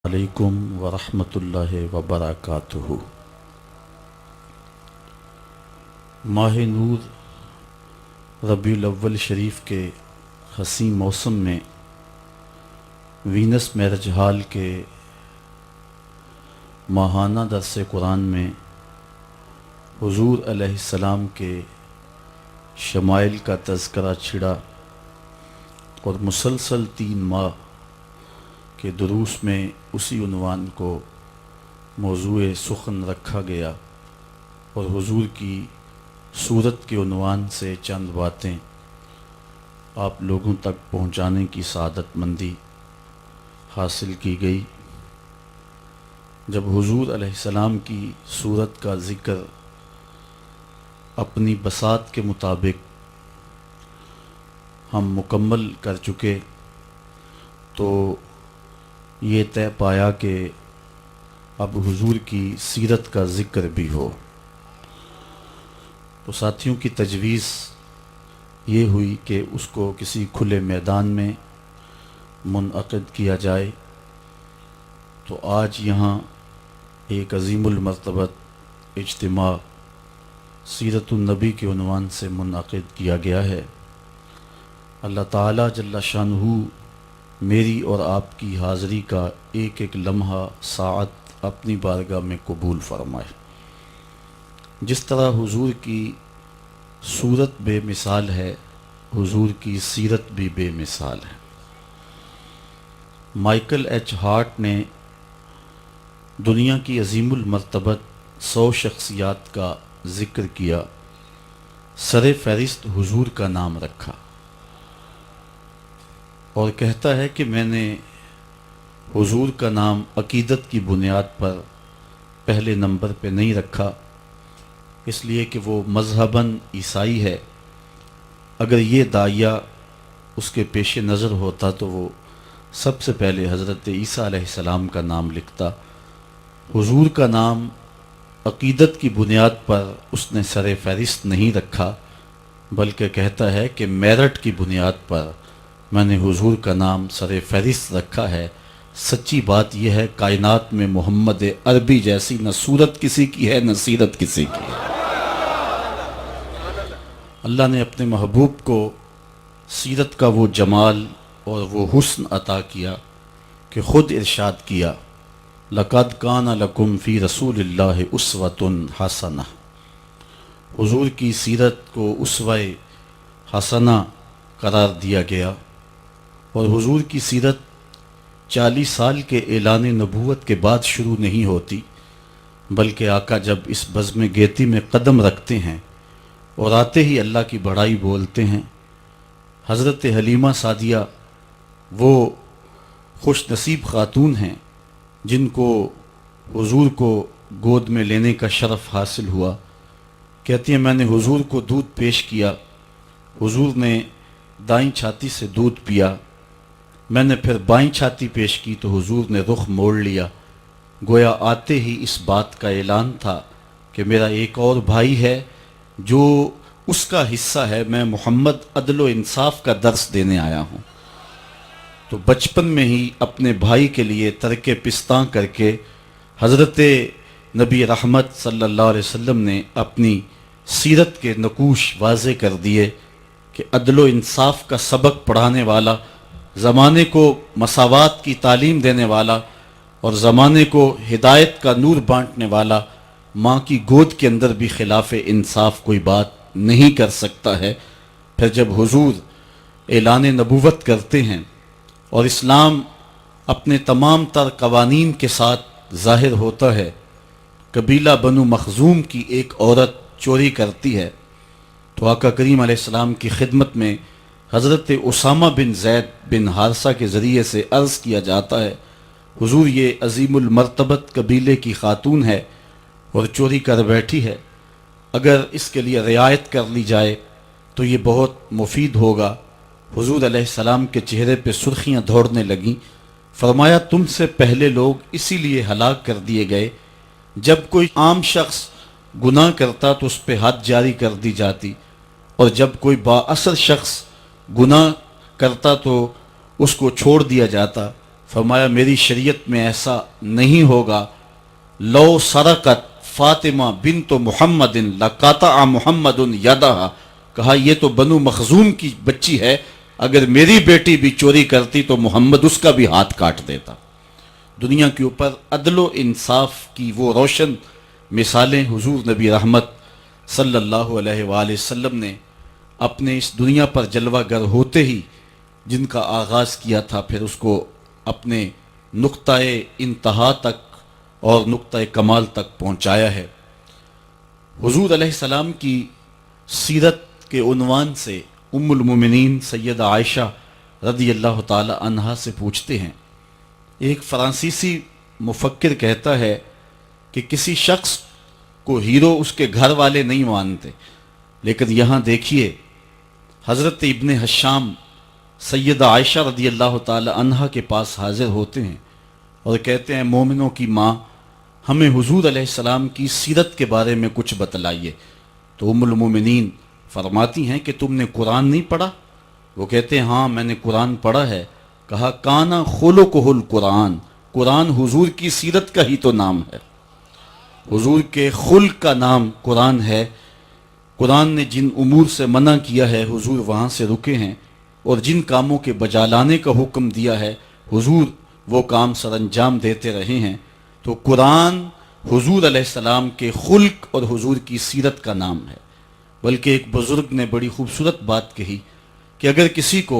علیکم ورحمۃ اللہ وبرکاتہ۔ ماہ نور ربیع الاول شریف کے حسین موسم میں وینس میرج ہال کے ماہانہ درس قرآن میں حضور علیہ السلام کے شمائل کا تذکرہ چھڑا اور مسلسل 3 ماہ کے دروس میں اسی عنوان کو موضوع سخن رکھا گیا اور حضور کی صورت کے عنوان سے چند باتیں آپ لوگوں تک پہنچانے کی سعادت مندی حاصل کی گئی۔ جب حضور علیہ السلام کی صورت کا ذکر اپنی بساط کے مطابق ہم مکمل کر چکے تو یہ طے پایا کہ اب حضور کی سیرت کا ذکر بھی ہو۔ تو ساتھیوں کی تجویز یہ ہوئی کہ اس کو کسی کھلے میدان میں منعقد کیا جائے، تو آج یہاں ایک عظیم المرتبت اجتماع سیرت النبی کے عنوان سے منعقد کیا گیا ہے۔ اللہ تعالیٰ جل شانہ میری اور آپ کی حاضری کا ایک ایک لمحہ ساعت اپنی بارگاہ میں قبول فرمائے۔ جس طرح حضور کی صورت بے مثال ہے، حضور کی سیرت بھی بے مثال ہے۔ مائیکل ایچ ہارٹ نے دنیا کی عظیم المرتبت 100 شخصیات کا ذکر کیا، سر فہرست حضور کا نام رکھا اور کہتا ہے کہ میں نے حضور کا نام عقیدت کی بنیاد پر پہلے نمبر پہ نہیں رکھا، اس لیے کہ وہ مذہباً عیسائی ہے۔ اگر یہ داعیہ اس کے پیش نظر ہوتا تو وہ سب سے پہلے حضرت عیسیٰ علیہ السلام کا نام لکھتا۔ حضور کا نام عقیدت کی بنیاد پر اس نے سر فہرست نہیں رکھا، بلکہ کہتا ہے کہ میرٹ کی بنیاد پر میں نے حضور کا نام سر فہرست رکھا ہے۔ سچی بات یہ ہے کائنات میں محمد عربی جیسی نہ صورت کسی کی ہے نہ سیرت کسی کی ہے۔ اللہ نے اپنے محبوب کو سیرت کا وہ جمال اور وہ حسن عطا کیا کہ خود ارشاد کیا، لَقَدْ كَانَ لَكُمْ فِي رَسُولِ اللَّهِ أُسْوَةٌ حَسَنَةٌ۔ حضور کی سیرت کو اسوہ حسنہ قرار دیا گیا، اور حضور کی سیرت 40 سال کے اعلان نبوت کے بعد شروع نہیں ہوتی، بلکہ آقا جب اس بزم گیتی میں قدم رکھتے ہیں اور آتے ہی اللہ کی بڑائی بولتے ہیں۔ حضرت حلیمہ سعدیہ وہ خوش نصیب خاتون ہیں جن کو حضور کو گود میں لینے کا شرف حاصل ہوا۔ کہتی ہیں میں نے حضور کو دودھ پیش کیا، حضور نے دائیں چھاتی سے دودھ پیا، میں نے پھر بائیں چھاتی پیش کی تو حضور نے رخ موڑ لیا۔ گویا آتے ہی اس بات کا اعلان تھا کہ میرا ایک اور بھائی ہے جو اس کا حصہ ہے، میں محمد عدل و انصاف کا درس دینے آیا ہوں۔ تو بچپن میں ہی اپنے بھائی کے لیے ترک پستاں کر کے حضرت نبی رحمت صلی اللہ علیہ وسلم نے اپنی سیرت کے نقوش واضح کر دیے کہ عدل و انصاف کا سبق پڑھانے والا، زمانے کو مساوات کی تعلیم دینے والا اور زمانے کو ہدایت کا نور بانٹنے والا، ماں کی گود کے اندر بھی خلاف انصاف کوئی بات نہیں کر سکتا ہے۔ پھر جب حضور اعلان نبوت کرتے ہیں اور اسلام اپنے تمام تر قوانین کے ساتھ ظاہر ہوتا ہے، قبیلہ بنو مخزوم کی ایک عورت چوری کرتی ہے تو آقا کریم علیہ السلام کی خدمت میں حضرت اسامہ بن زید بن حارثہ کے ذریعے سے عرض کیا جاتا ہے، حضور یہ عظیم المرتبت قبیلے کی خاتون ہے اور چوری کر بیٹھی ہے، اگر اس کے لیے رعایت کر لی جائے تو یہ بہت مفید ہوگا۔ حضور علیہ السلام کے چہرے پہ سرخیاں دوڑنے لگیں۔ فرمایا تم سے پہلے لوگ اسی لیے ہلاک کر دیے گئے، جب کوئی عام شخص گناہ کرتا تو اس پہ حد جاری کر دی جاتی، اور جب کوئی با اثر شخص گناہ کرتا تو اس کو چھوڑ دیا جاتا۔ فرمایا میری شریعت میں ایسا نہیں ہوگا، لو سرقت فاطمہ بنت محمد لقطع محمد یدہا، کہا یہ تو بنو مخزوم کی بچی ہے، اگر میری بیٹی بھی چوری کرتی تو محمد اس کا بھی ہاتھ کاٹ دیتا۔ دنیا کے اوپر عدل و انصاف کی وہ روشن مثالیں حضور نبی رحمت صلی اللہ علیہ وآلہ وسلم نے اپنے اس دنیا پر جلوہ گر ہوتے ہی جن کا آغاز کیا تھا، پھر اس کو اپنے نقطۂ انتہا تک اور نقطۂ کمال تک پہنچایا ہے۔ حضور علیہ السلام کی سیرت کے عنوان سے ام المومنین سیدہ عائشہ رضی اللہ تعالی عنہا سے پوچھتے ہیں، ایک فرانسیسی مفکر کہتا ہے کہ کسی شخص کو ہیرو اس کے گھر والے نہیں مانتے، لیکن یہاں دیکھیے حضرت ابن حشام سیدہ عائشہ رضی اللہ تعالی عنہا کے پاس حاضر ہوتے ہیں اور کہتے ہیں مومنوں کی ماں ہمیں حضور علیہ السلام کی سیرت کے بارے میں کچھ بتلائیے۔ تو ام المومنین فرماتی ہیں کہ تم نے قرآن نہیں پڑھا؟ وہ کہتے ہیں ہاں میں نے قرآن پڑھا ہے۔ کہا کانا خلقہ القرآن، قرآن حضور کی سیرت کا ہی تو نام ہے، حضور کے خلق کا نام قرآن ہے۔ قرآن نے جن امور سے منع کیا ہے حضور وہاں سے رکے ہیں، اور جن کاموں کے بجا لانے کا حکم دیا ہے حضور وہ کام سر انجام دیتے رہے ہیں۔ تو قرآن حضور علیہ السلام کے خلق اور حضور کی سیرت کا نام ہے۔ بلکہ ایک بزرگ نے بڑی خوبصورت بات کہی کہ اگر کسی کو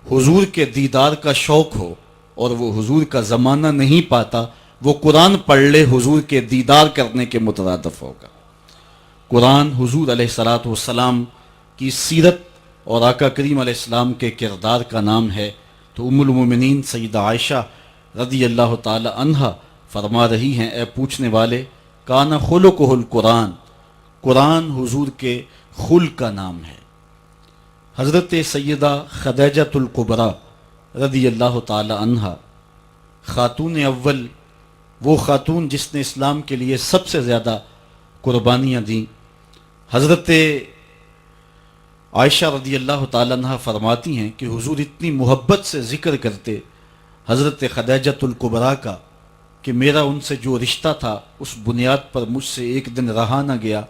حضور کے دیدار کا شوق ہو اور وہ حضور کا زمانہ نہیں پاتا، وہ قرآن پڑھ لے، حضور کے دیدار کرنے کے مترادف ہوگا۔ قرآن حضور علیہ السلام کی سیرت اور آقا کریم علیہ السلام کے کردار کا نام ہے۔ تو ام المومنین سیدہ عائشہ رضی اللہ تعالی عنہا فرما رہی ہیں، اے پوچھنے والے کانا خلقہ القرآن، قرآن حضور کے خلق کا نام ہے۔ حضرت سیدہ خدیجہ الکبریٰ رضی اللہ تعالی عنہا خاتون اول، وہ خاتون جس نے اسلام کے لیے سب سے زیادہ قربانیاں دیں، حضرت عائشہ رضی اللہ تعالی عنہ فرماتی ہیں کہ حضور اتنی محبت سے ذکر کرتے حضرت خدیجہ الکبریٰ کا کہ میرا ان سے جو رشتہ تھا اس بنیاد پر مجھ سے ایک دن رہا نہ گیا،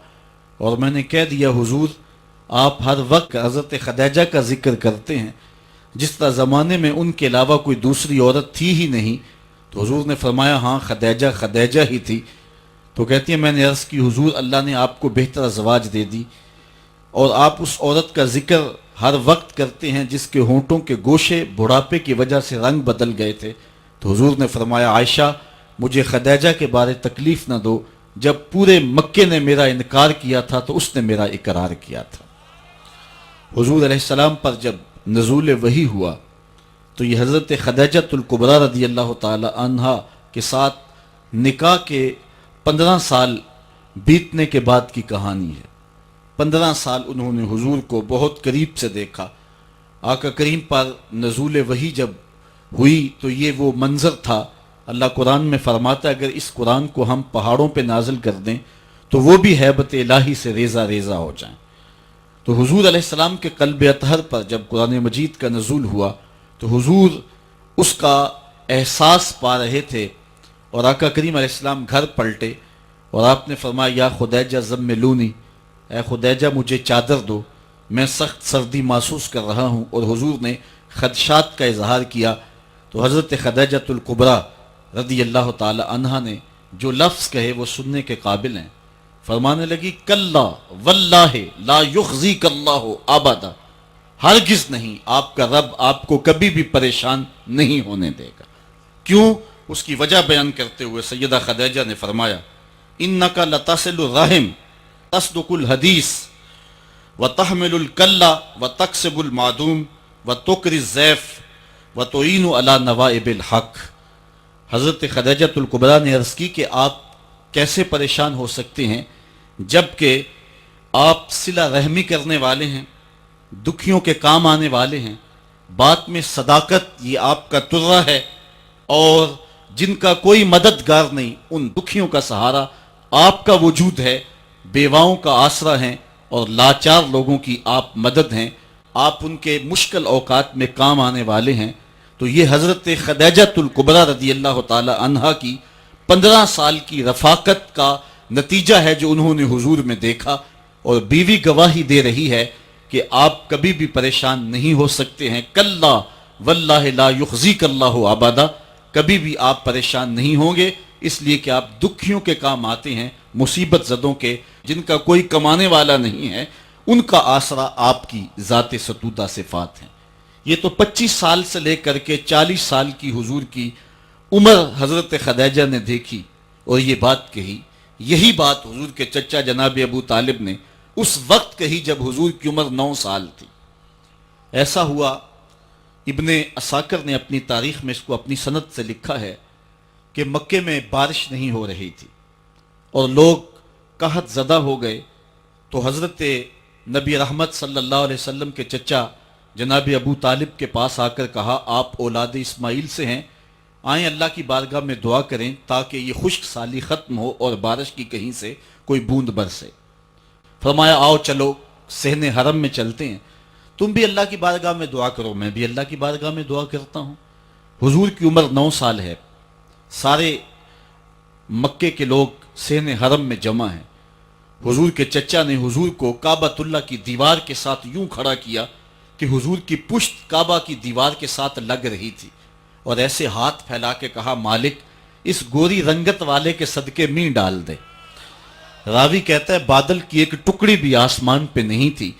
اور میں نے کہہ دیا حضور آپ ہر وقت حضرت خدیجہ کا ذکر کرتے ہیں، جس طرح زمانے میں ان کے علاوہ کوئی دوسری عورت تھی ہی نہیں۔ تو حضور نے فرمایا ہاں خدیجہ خدیجہ ہی تھی۔ تو کہتی ہیں میں نے عرض کی حضور اللہ نے آپ کو بہتر ازواج دے دی، اور آپ اس عورت کا ذکر ہر وقت کرتے ہیں جس کے ہونٹوں کے گوشے بڑھاپے کی وجہ سے رنگ بدل گئے تھے۔ تو حضور نے فرمایا عائشہ مجھے خدیجہ کے بارے تکلیف نہ دو، جب پورے مکے نے میرا انکار کیا تھا تو اس نے میرا اقرار کیا تھا۔ حضور علیہ السلام پر جب نزول وحی ہوا تو یہ حضرت خدیجہ الکبریٰ رضی اللہ تعالی عنہا کے ساتھ نکاح کے 15 سال بیتنے کے بعد کی کہانی ہے۔ 15 سال انہوں نے حضور کو بہت قریب سے دیکھا۔ آقا کریم پر نزول وحی جب ہوئی تو یہ وہ منظر تھا، اللہ قرآن میں فرماتا ہے اگر اس قرآن کو ہم پہاڑوں پہ نازل کر دیں تو وہ بھی ہیبت الہی سے ریزہ ریزہ ہو جائیں۔ تو حضور علیہ السلام کے قلب اطہر پر جب قرآن مجید کا نزول ہوا تو حضور اس کا احساس پا رہے تھے، اور آقا کریم علیہ السلام گھر پلٹے اور آپ نے فرمایا یا خدیجہ زملونی، اے خدیجہ مجھے چادر دو، میں سخت سردی محسوس کر رہا ہوں، اور حضور نے خدشات کا اظہار کیا۔ تو حضرت خدیجہ الکبریٰ رضی اللہ تعالی عنہا نے جو لفظ کہے وہ سننے کے قابل ہیں۔ فرمانے لگی کلا واللہ لا یخزیک اللہ ابدا، ہرگز نہیں، آپ کا رب آپ کو کبھی بھی پریشان نہیں ہونے دے گا۔ کیوں؟ اس کی وجہ بیان کرتے ہوئے سیدہ خدیجہ نے فرمایا انک لتصل الرحم تصدق الحدیث وتحمل الکلا وتکسب المعدوم وتقری الضیف وتعین علی نوائب الحق۔ حضرت خدیجہ الکبریٰ نے عرض کی کہ آپ کیسے پریشان ہو سکتے ہیں جبکہ آپ صلہ رحمی کرنے والے ہیں، دکھیوں کے کام آنے والے ہیں، بات میں صداقت یہ آپ کا ترہ ہے، اور جن کا کوئی مددگار نہیں ان دکھیوں کا سہارا آپ کا وجود ہے، بیواؤں کا آسرا ہیں، اور لاچار لوگوں کی آپ مدد ہیں، آپ ان کے مشکل اوقات میں کام آنے والے ہیں۔ تو یہ حضرت خدیجۃ الکبریٰ رضی اللہ تعالی عنہا کی 15 سال کی رفاقت کا نتیجہ ہے جو انہوں نے حضور میں دیکھا، اور بیوی گواہی دے رہی ہے کہ آپ کبھی بھی پریشان نہیں ہو سکتے ہیں. کلا واللہ لا یخزیک اللہ ابدا، کبھی بھی آپ پریشان نہیں ہوں گے، اس لیے کہ آپ دکھیوں کے کام آتے ہیں، مصیبت زدوں کے، جن کا کوئی کمانے والا نہیں ہے، ان کا آسرا آپ کی ذات ستودہ صفات ہیں. یہ تو 25 سال سے لے کر کے 40 سال کی حضور کی عمر حضرت خدیجہ نے دیکھی اور یہ بات کہی. یہی بات حضور کے چچا جناب ابو طالب نے اس وقت کہی جب حضور کی عمر 9 سال تھی. ایسا ہوا، ابن عساکر نے اپنی تاریخ میں اس کو اپنی سند سے لکھا ہے کہ مکے میں بارش نہیں ہو رہی تھی اور لوگ قحط زدہ ہو گئے. تو حضرت نبی رحمت صلی اللہ علیہ وسلم کے چچا جناب ابو طالب کے پاس آ کر کہا آپ اولاد اسماعیل سے ہیں، آئیں اللہ کی بارگاہ میں دعا کریں تاکہ یہ خشک سالی ختم ہو اور بارش کی کہیں سے کوئی بوند برسے. فرمایا آؤ چلو صحن حرم میں چلتے ہیں، تم بھی اللہ کی بارگاہ میں دعا کرو، میں بھی اللہ کی بارگاہ میں دعا کرتا ہوں. حضور کی عمر 9 سال ہے، سارے مکے کے لوگ صحن حرم میں جمع ہیں. حضور کے چچا نے حضور کو کعبۃ اللہ کی دیوار کے ساتھ یوں کھڑا کیا کہ حضور کی پشت کعبہ کی دیوار کے ساتھ لگ رہی تھی، اور ایسے ہاتھ پھیلا کے کہا مالک اس گوری رنگت والے کے صدقے می ڈال دے. راوی کہتا ہے بادل کی ایک ٹکڑی بھی آسمان پہ نہیں تھی.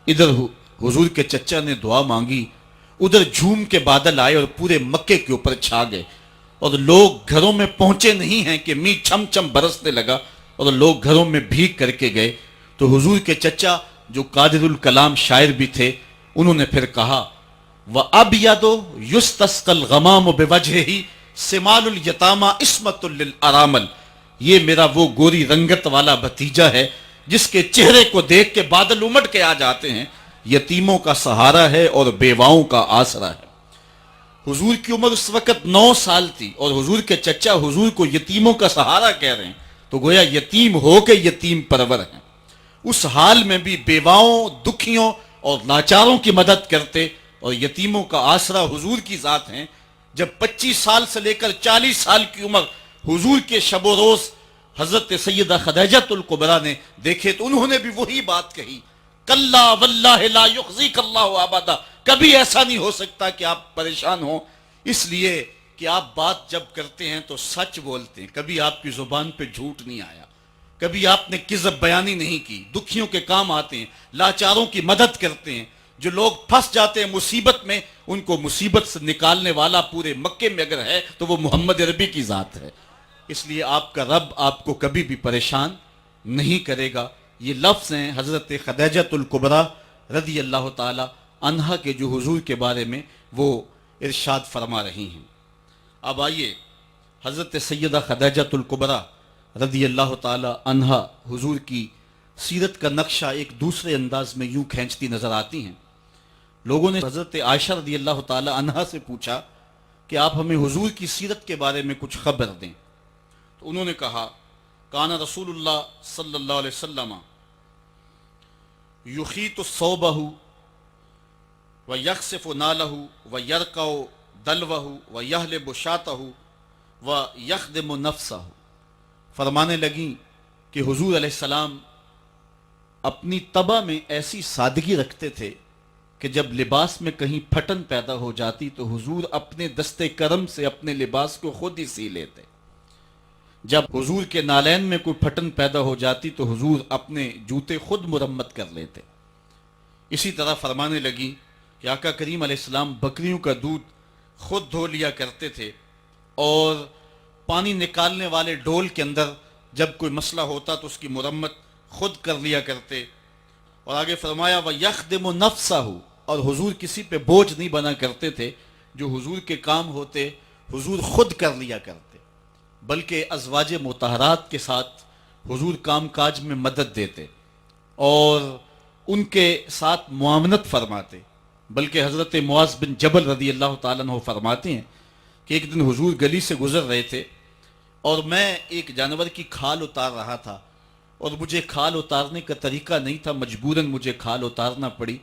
ادھر حضور کے چچا نے دعا مانگی، ادھر جھوم کے بادل آئے اور پورے مکے کے اوپر چھا گئے، اور لوگ گھروں میں پہنچے نہیں ہیں کہ می چھم چھم برسنے لگا اور لوگ گھروں میں بھیگ کر کے گئے. تو حضور کے چچا جو قادر الکلام شاعر بھی تھے، انہوں نے پھر کہا وَأَبْيَضُ يُسْتَسْقَى الْغَمَامُ بِوَجْهِهِ سِمَالُ الْيَتَامَى عِصْمَةٌ لِلْأَرَامِلِ. یہ میرا وہ گوری رنگت والا بھتیجا ہے جس کے چہرے کو دیکھ کے بادل امٹ کے آ جاتے ہیں، یتیموں کا سہارا ہے اور بیواؤں کا آسرا ہے. حضور کی عمر اس وقت 9 سال تھی اور حضور کے چچا حضور کو یتیموں کا سہارا کہہ رہے ہیں، تو گویا یتیم ہو کے یتیم پرور ہیں. اس حال میں بھی بیواؤں، دکھیوں اور لاچاروں کی مدد کرتے اور یتیموں کا آسرا حضور کی ذات ہیں. جب 25 سال سے لے کر 40 سال کی عمر حضور کے شب و روز حضرت سیدہ خدیجۃ الکبریٰ نے دیکھے تو انہوں نے بھی وہی بات کہی، کلا واللہ لا یخزیک اللہ ابدا، کبھی ایسا نہیں ہو سکتا کہ آپ پریشان ہوں، اس لیے کہ آپ بات جب کرتے ہیں تو سچ بولتے ہیں، کبھی آپ کی زبان پہ جھوٹ نہیں آیا، کبھی آپ نے کذب بیانی نہیں کی، دکھیوں کے کام آتے ہیں، لاچاروں کی مدد کرتے ہیں، جو لوگ پھنس جاتے ہیں مصیبت میں ان کو مصیبت سے نکالنے والا پورے مکے میں اگر ہے تو وہ محمد عربی کی ذات ہے. اس لیے آپ کا رب آپ کو کبھی بھی پریشان نہیں کرے گا. یہ لفظ ہیں حضرت خدیجۃ الکبریٰ رضی اللہ تعالی عنہا کے جو حضور کے بارے میں وہ ارشاد فرما رہی ہیں. اب آئیے حضرت سیدہ خدیجۃ الکبریٰ رضی اللہ تعالی عنہا حضور کی سیرت کا نقشہ ایک دوسرے انداز میں یوں کھینچتی نظر آتی ہیں. لوگوں نے حضرت عائشہ رضی اللہ تعالی عنہا سے پوچھا کہ آپ ہمیں حضور کی سیرت کے بارے میں کچھ خبر دیں. تو انہوں نے کہا کان رسول اللہ صلی اللہ علیہ وسلم یخیط ثوبہ ویخسف نالہ ویرقع دلوہ ویحلب شاتہ ویخدم نفسہ. فرمانے لگیں کہ حضور علیہ السلام اپنی طبع میں ایسی سادگی رکھتے تھے کہ جب لباس میں کہیں پھٹن پیدا ہو جاتی تو حضور اپنے دستے کرم سے اپنے لباس کو خود ہی سی لیتے. جب حضور کے نالین میں کوئی پھٹن پیدا ہو جاتی تو حضور اپنے جوتے خود مرمت کر لیتے. اسی طرح فرمانے لگی کہ آقا کریم علیہ السلام بکریوں کا دودھ خود دھو لیا کرتے تھے اور پانی نکالنے والے ڈول کے اندر جب کوئی مسئلہ ہوتا تو اس کی مرمت خود کر لیا کرتے. اور آگے فرمایا وَيَخْدِمُ نَفْسَهُ، اور حضور کسی پہ بوجھ نہیں بنا کرتے تھے، جو حضور کے کام ہوتے حضور خود کر لیا کرتے، بلکہ ازواج مطہرات کے ساتھ حضور کام کاج میں مدد دیتے اور ان کے ساتھ معاونت فرماتے. بلکہ حضرت معاذ بن جبل رضی اللہ تعالیٰ عنہ فرماتے ہیں کہ ایک دن حضور گلی سے گزر رہے تھے اور میں ایک جانور کی کھال اتار رہا تھا اور مجھے کھال اتارنے کا طریقہ نہیں تھا، مجبوراً مجھے کھال اتارنا پڑی.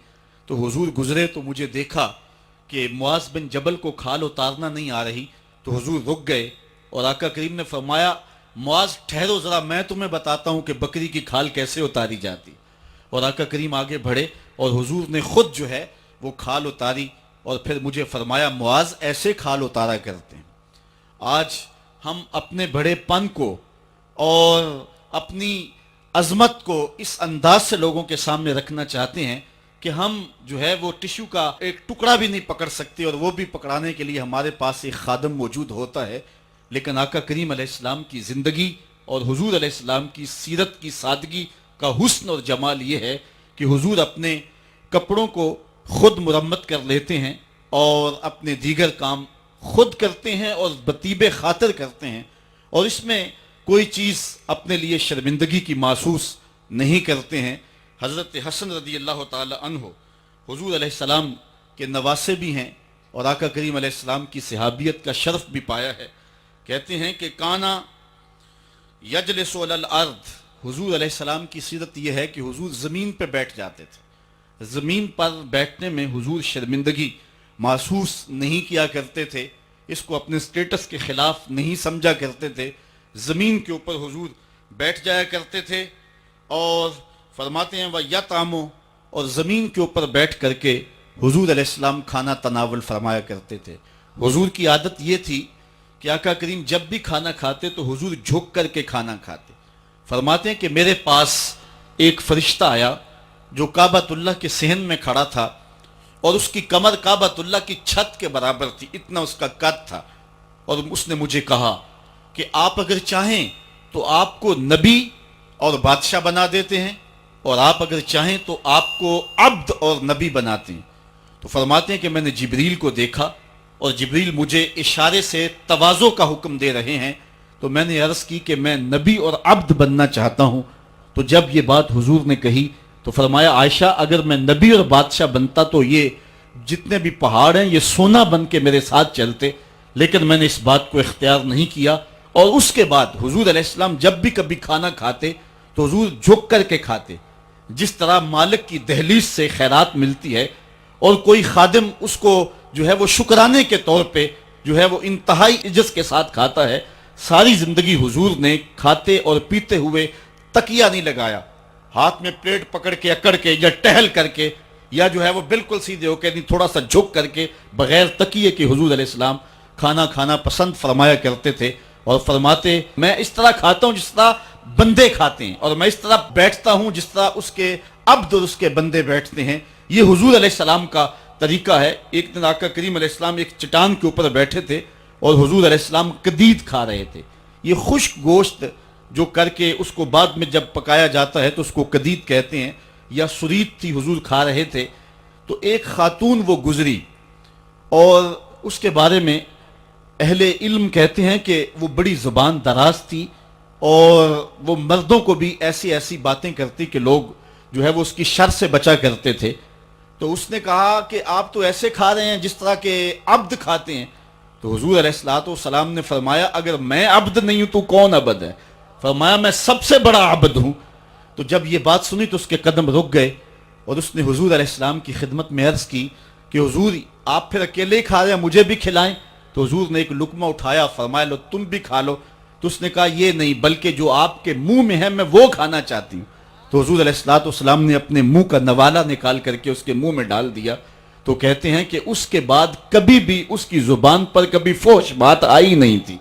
تو حضور گزرے تو مجھے دیکھا کہ معاذ بن جبل کو کھال اتارنا نہیں آ رہی تو حضور رک گئے اور آقا کریم نے فرمایا معاذ ٹھہرو ذرا، میں تمہیں بتاتا ہوں کہ بکری کی کھال کیسے اتاری جاتی. اور آقا کریم آگے بڑھے اور حضور نے خود جو ہے وہ کھال اتاری اور پھر مجھے فرمایا معاذ ایسے کھال اتارا کرتے ہیں. آج ہم اپنے بڑے پن کو اور اپنی عظمت کو اس انداز سے لوگوں کے سامنے رکھنا چاہتے ہیں کہ ہم جو ہے وہ ٹشو کا ایک ٹکڑا بھی نہیں پکڑ سکتے، اور وہ بھی پکڑانے کے لیے ہمارے پاس ایک خادم موجود ہوتا ہے. لیکن آقا کریم علیہ السلام کی زندگی اور حضور علیہ السلام کی سیرت کی سادگی کا حسن اور جمال یہ ہے کہ حضور اپنے کپڑوں کو خود مرمت کر لیتے ہیں اور اپنے دیگر کام خود کرتے ہیں اور بطیب خاطر کرتے ہیں، اور اس میں کوئی چیز اپنے لیے شرمندگی کی محسوس نہیں کرتے ہیں. حضرت حسن رضی اللہ تعالی عنہ حضور علیہ السلام کے نواسے بھی ہیں اور آقا کریم علیہ السلام کی صحابیت کا شرف بھی پایا ہے. کہتے ہیں کہ کانا یجلس علی الارض، حضور علیہ السلام کی سیرت یہ ہے کہ حضور زمین پہ بیٹھ جاتے تھے. زمین پر بیٹھنے میں حضور شرمندگی محسوس نہیں کیا کرتے تھے، اس کو اپنے سٹیٹس کے خلاف نہیں سمجھا کرتے تھے. زمین کے اوپر حضور بیٹھ جایا کرتے تھے اور فرماتے ہیں وَيَطْعَمُ، اور زمین کے اوپر بیٹھ کر کے حضور علیہ السلام کھانا تناول فرمایا کرتے تھے. حضور کی عادت یہ تھی کہ آقا کریم جب بھی کھانا کھاتے تو حضور جھک کر کے کھانا کھاتے. فرماتے ہیں کہ میرے پاس ایک فرشتہ آیا جو کعبۃ اللہ کے صحن میں کھڑا تھا اور اس کی کمر کعبۃ اللہ کی چھت کے برابر تھی، اتنا اس کا قد تھا. اور اس نے مجھے کہا کہ آپ اگر چاہیں تو آپ کو نبی اور بادشاہ بنا دیتے ہیں، اور آپ اگر چاہیں تو آپ کو عبد اور نبی بناتے ہیں. تو فرماتے ہیں کہ میں نے جبریل کو دیکھا اور جبریل مجھے اشارے سے تواضع کا حکم دے رہے ہیں، تو میں نے عرض کی کہ میں نبی اور عبد بننا چاہتا ہوں. تو جب یہ بات حضور نے کہی تو فرمایا عائشہ اگر میں نبی اور بادشاہ بنتا تو یہ جتنے بھی پہاڑ ہیں یہ سونا بن کے میرے ساتھ چلتے، لیکن میں نے اس بات کو اختیار نہیں کیا. اور اس کے بعد حضور علیہ السلام جب بھی کبھی کھانا کھاتے تو حضور جھک کر کے کھاتے، جس طرح مالک کی دہلیز سے خیرات ملتی ہے اور کوئی خادم اس کو جو ہے وہ شکرانے کے طور پہ جو ہے وہ انتہائی عجز کے ساتھ کھاتا ہے. ساری زندگی حضور نے کھاتے اور پیتے ہوئے تکیہ نہیں لگایا، ہاتھ میں پلیٹ پکڑ کے اکڑ کے یا ٹہل کر کے یا جو ہے وہ بالکل سیدھے ہو کے نہیں، تھوڑا سا جھک کر کے بغیر تکیے کے حضور علیہ السلام کھانا کھانا پسند فرمایا کرتے تھے. اور فرماتے میں اس طرح کھاتا ہوں جس طرح بندے کھاتے ہیں، اور میں اس طرح بیٹھتا ہوں جس طرح اس کے عبد اور اس کے بندے بیٹھتے ہیں. یہ حضور علیہ السلام کا طریقہ ہے. ایک دن آقا کریم علیہ السلام ایک چٹان کے اوپر بیٹھے تھے اور حضور علیہ السلام قدید کھا رہے تھے. یہ خشک گوشت جو کر کے اس کو بعد میں جب پکایا جاتا ہے تو اس کو قدید کہتے ہیں، یا سرید تھی حضور کھا رہے تھے. تو ایک خاتون وہ گزری اور اس کے بارے میں اہل علم کہتے ہیں کہ وہ بڑی زبان دراز تھی اور وہ مردوں کو بھی ایسی ایسی باتیں کرتی کہ لوگ جو ہے وہ اس کی شر سے بچا کرتے تھے. تو اس نے کہا کہ آپ تو ایسے کھا رہے ہیں جس طرح کے عبد کھاتے ہیں. تو حضور علیہ السلام نے فرمایا اگر میں عبد نہیں ہوں تو کون عبد ہے؟ فرمایا میں سب سے بڑا عبد ہوں. تو جب یہ بات سنی تو اس کے قدم رک گئے اور اس نے حضور علیہ السلام کی خدمت میں عرض کی کہ حضور آپ پھر اکیلے ہی کھا رہے ہیں، مجھے بھی کھلائیں. تو حضور نے ایک لقمہ اٹھایا، فرمایا لو تم بھی کھا لو. تو اس نے کہا یہ نہیں، بلکہ جو آپ کے منہ میں ہے میں وہ کھانا چاہتی ہوں. تو حضور علیہ السلام نے اپنے منہ کا نوالا نکال کر کے اس کے منہ میں ڈال دیا. تو کہتے ہیں کہ اس کے بعد کبھی بھی اس کی زبان پر کبھی فحش بات آئی نہیں تھی.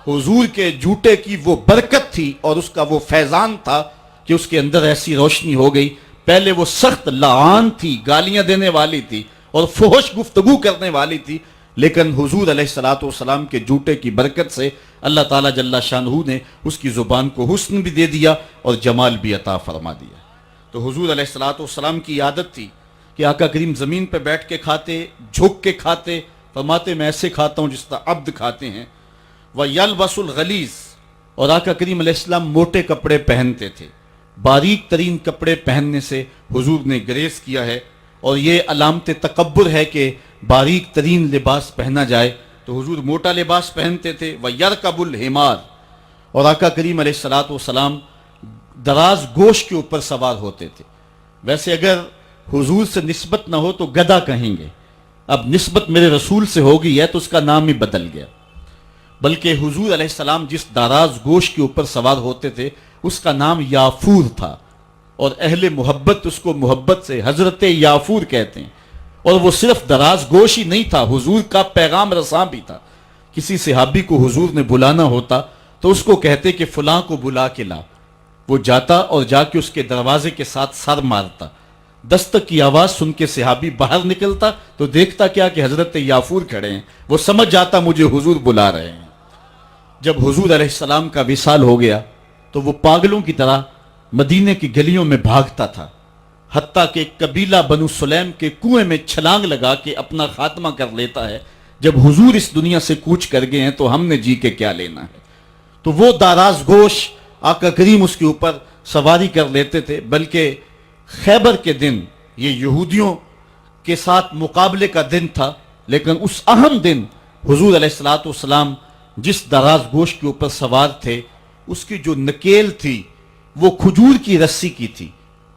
حضور کے جھوٹے کی وہ برکت تھی اور اس کا وہ فیضان تھا کہ اس کے اندر ایسی روشنی ہو گئی. پہلے وہ سخت لعان تھی، گالیاں دینے والی تھی اور فحش گفتگو کرنے والی تھی، لیکن حضور علیہ السلام کے جھوٹے کی برکت سے اللہ تعالیٰ جل شانہ نے اس کی زبان کو حسن بھی دے دیا اور جمال بھی عطا فرما دیا. تو حضور علیہ السلام کی عادت تھی کہ آقا کریم زمین پہ بیٹھ کے کھاتے، جھک کے کھاتے. فرماتے میں ایسے کھاتا ہوں جس طرح عبد کھاتے ہیں. وَيَلْبَسُ الْغَلِيظ، اور آقا کریم علیہ السلام موٹے کپڑے پہنتے تھے. باریک ترین کپڑے پہننے سے حضور نے گریز کیا ہے، اور یہ علامت تکبر ہے کہ باریک ترین لباس پہنا جائے. تو حضور موٹا لباس پہنتے تھے. وَيَرْكَبُ الْحِمَارِ، اور آقا کریم علیہ السلام دراز گوش کے اوپر سوار ہوتے تھے. ویسے اگر حضور سے نسبت نہ ہو تو گدھا کہیں گے، اب نسبت میرے رسول سے ہو گئی ہے تو اس کا نام ہی بدل گیا، بلکہ حضور علیہ السلام جس داراز گوشت کے اوپر سوار ہوتے تھے اس کا نام یافور تھا، اور اہل محبت اس کو محبت سے حضرت یافور کہتے ہیں۔ اور وہ صرف دراز گوش ہی نہیں تھا، حضور کا پیغام رساں بھی تھا۔ کسی صحابی کو حضور نے بلانا ہوتا تو اس کو کہتے کہ فلاں کو بلا کے لا، وہ جاتا اور جا کے اس کے دروازے کے ساتھ سر مارتا، دستک کی آواز سن کے صحابی باہر نکلتا تو دیکھتا کیا کہ حضرت یافور کھڑے ہیں، وہ سمجھ جاتا مجھے حضور بلا رہے ہیں۔ جب حضور علیہ السلام کا وصال ہو گیا تو وہ پاگلوں کی طرح مدینے کی گلیوں میں بھاگتا تھا، حتیٰ کہ قبیلہ بنو سلیم کے کنویں میں چھلانگ لگا کے اپنا خاتمہ کر لیتا ہے۔ جب حضور اس دنیا سے کوچ کر گئے ہیں تو ہم نے جی کے کیا لینا ہے؟ تو وہ داراز گوش آقا کریم اس کے اوپر سواری کر لیتے تھے، بلکہ خیبر کے دن یہ یہودیوں کے ساتھ مقابلے کا دن تھا، لیکن اس اہم دن حضور علیہ السلام جس دراز گوشت کے اوپر سوار تھے اس کی جو نکیل تھی وہ کھجور کی رسی کی تھی،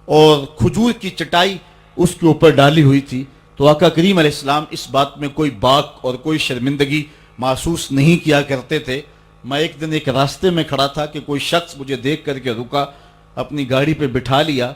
اور کھجور کی چٹائی اس کے اوپر ڈالی ہوئی تھی۔ تو آقا کریم علیہ السلام اس بات میں کوئی باک اور کوئی شرمندگی محسوس نہیں کیا کرتے تھے۔ میں ایک دن ایک راستے میں کھڑا تھا کہ کوئی شخص مجھے دیکھ کر کے رکا، اپنی گاڑی پہ بٹھا لیا،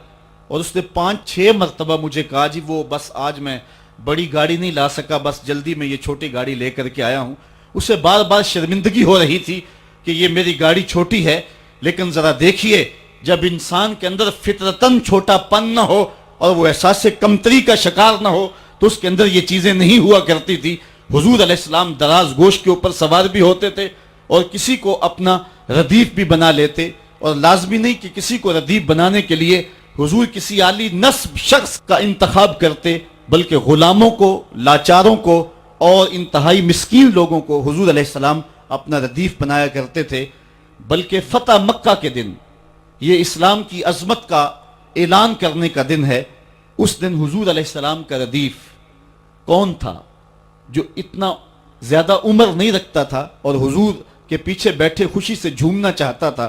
اور اس نے 5-6 مرتبہ مجھے کہا جی وہ بس آج میں بڑی گاڑی نہیں لا سکا، بس جلدی میں یہ چھوٹی گاڑی لے کر کے آیا ہوں۔ اسے بار بار شرمندگی ہو رہی تھی کہ یہ میری گاڑی چھوٹی ہے، لیکن ذرا دیکھیے جب انسان کے اندر فطرتاً چھوٹا پن نہ ہو اور وہ احساس کمتری کا شکار نہ ہو تو اس کے اندر یہ چیزیں نہیں ہوا کرتی تھی۔ حضور علیہ السلام دراز گوشت کے اوپر سوار بھی ہوتے تھے اور کسی کو اپنا ردیف بھی بنا لیتے، اور لازمی نہیں کہ کسی کو ردیف بنانے کے لیے حضور کسی عالی نسب شخص کا انتخاب کرتے، بلکہ غلاموں کو، لاچاروں کو اور انتہائی مسکین لوگوں کو حضور علیہ السلام اپنا ردیف بنایا کرتے تھے۔ بلکہ فتح مکہ کے دن، یہ اسلام کی عظمت کا اعلان کرنے کا دن ہے، اس دن حضور علیہ السلام کا ردیف کون تھا جو اتنا زیادہ عمر نہیں رکھتا تھا اور حضور کے پیچھے بیٹھے خوشی سے جھومنا چاہتا تھا،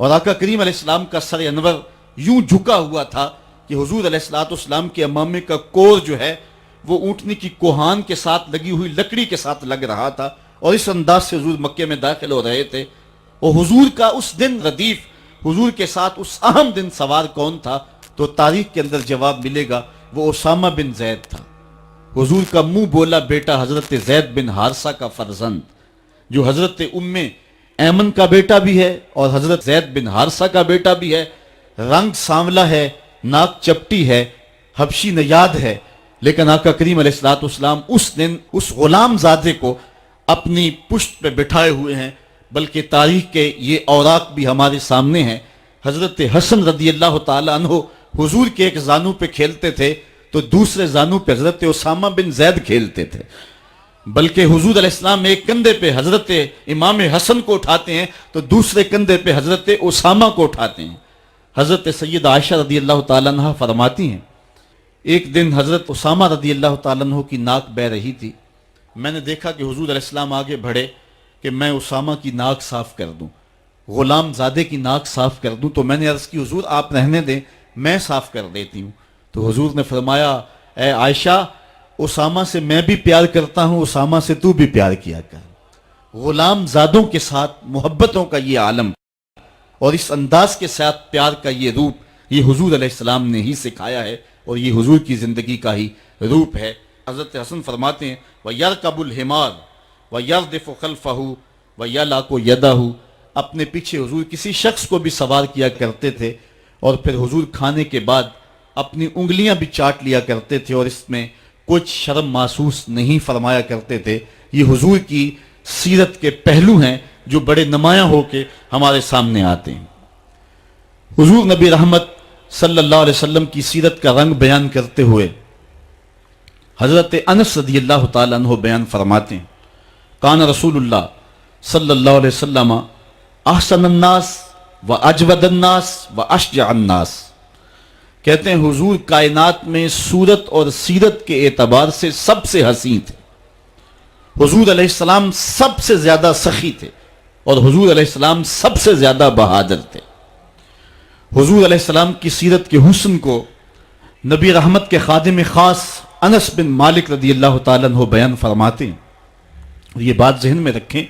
اور آقا کریم علیہ السلام کا سر انور یوں جھکا ہوا تھا کہ حضور علیہ السلام کے امامے کا کور جو ہے وہ اونٹنی کی کوہان کے ساتھ لگی ہوئی لکڑی کے ساتھ لگ رہا تھا، اور اس انداز سے حضور مکے میں داخل ہو رہے تھے۔ اور حضور کا اس دن ردیف، حضور کے ساتھ اس اہم دن سوار کون تھا؟ تو تاریخ کے اندر جواب ملے گا، وہ اسامہ بن زید تھا، حضور کا منہ بولا بیٹا، حضرت زید بن حارثہ کا فرزند، جو حضرت ام ایمن کا بیٹا بھی ہے اور حضرت زید بن حارثہ کا بیٹا بھی ہے۔ رنگ سانولا ہے، ناک چپٹی ہے، حبشی نیاد ہے، لیکن آقا کریم علیہ السلام اس دن اس غلام زادے کو اپنی پشت پہ بٹھائے ہوئے ہیں۔ بلکہ تاریخ کے یہ اوراق بھی ہمارے سامنے ہیں۔ حضرت حسن رضی اللہ تعالی عنہ حضور کے ایک زانو پہ کھیلتے تھے تو دوسرے زانو پہ حضرت اسامہ بن زید کھیلتے تھے، بلکہ حضور علیہ السلام ایک کندھے پہ حضرت امام حسن کو اٹھاتے ہیں تو دوسرے کندھے پہ حضرت اسامہ کو اٹھاتے ہیں۔ حضرت سیدہ عائشہ رضی اللہ تعالیٰ عنہ فرماتی ہیں، ایک دن حضرت اسامہ رضی اللہ تعالیٰ عنہ کی ناک بہہ رہی تھی، میں نے دیکھا کہ حضور علیہ السلام آگے بڑھے کہ میں اسامہ کی ناک صاف کر دوں، غلام زادے کی ناک صاف کر دوں، تو میں نے عرض کی حضور آپ رہنے دیں، میں صاف کر دیتی ہوں۔ تو حضور نے فرمایا، اے عائشہ، اسامہ سے میں بھی پیار کرتا ہوں، اسامہ سے تو بھی پیار کیا کر۔ غلام زادوں کے ساتھ محبتوں کا یہ عالم اور اس انداز کے ساتھ پیار کا یہ روپ، یہ حضور علیہ السلام نے ہی سکھایا ہے اور یہ حضور کی زندگی کا ہی روپ ہے۔ حضرت حسن فرماتے ہیں، وَيَرْكَبُ الْحِمَارُ وَيَرْدِفُ خَلْفَهُ وَيَلَاقُ يَدَهُ، اپنے پیچھے حضور کسی شخص کو بھی سوار کیا کرتے تھے اور پھر حضور کھانے کے بعد اپنی انگلیاں بھی چاٹ لیا کرتے تھے اور اس میں کچھ شرم محسوس نہیں فرمایا کرتے تھے۔ یہ حضور کی سیرت کے پہلو ہیں جو بڑے نمایاں ہو کے ہمارے سامنے آتے ہیں۔ حضور نبی رحمت صلی اللہ علیہ وسلم کی سیرت کا رنگ بیان کرتے ہوئے حضرت انس رضی اللہ تعالیٰ عنہ بیان فرماتے ہیں، کان رسول اللہ صلی اللہ علیہ وسلم احسن الناس و اجود الناس و اشجع الناس، کہتے ہیں حضور کائنات میں صورت اور سیرت کے اعتبار سے سب سے حسین تھے، حضور علیہ السلام سب سے زیادہ سخی تھے اور حضور علیہ السلام سب سے زیادہ بہادر تھے۔ حضور علیہ السلام کی سیرت کے حسن کو نبی رحمت کے خادم خاص انس بن مالک رضی اللہ تعالیٰ عنہ بیان فرماتے ہیں، اور یہ بات ذہن میں رکھیں،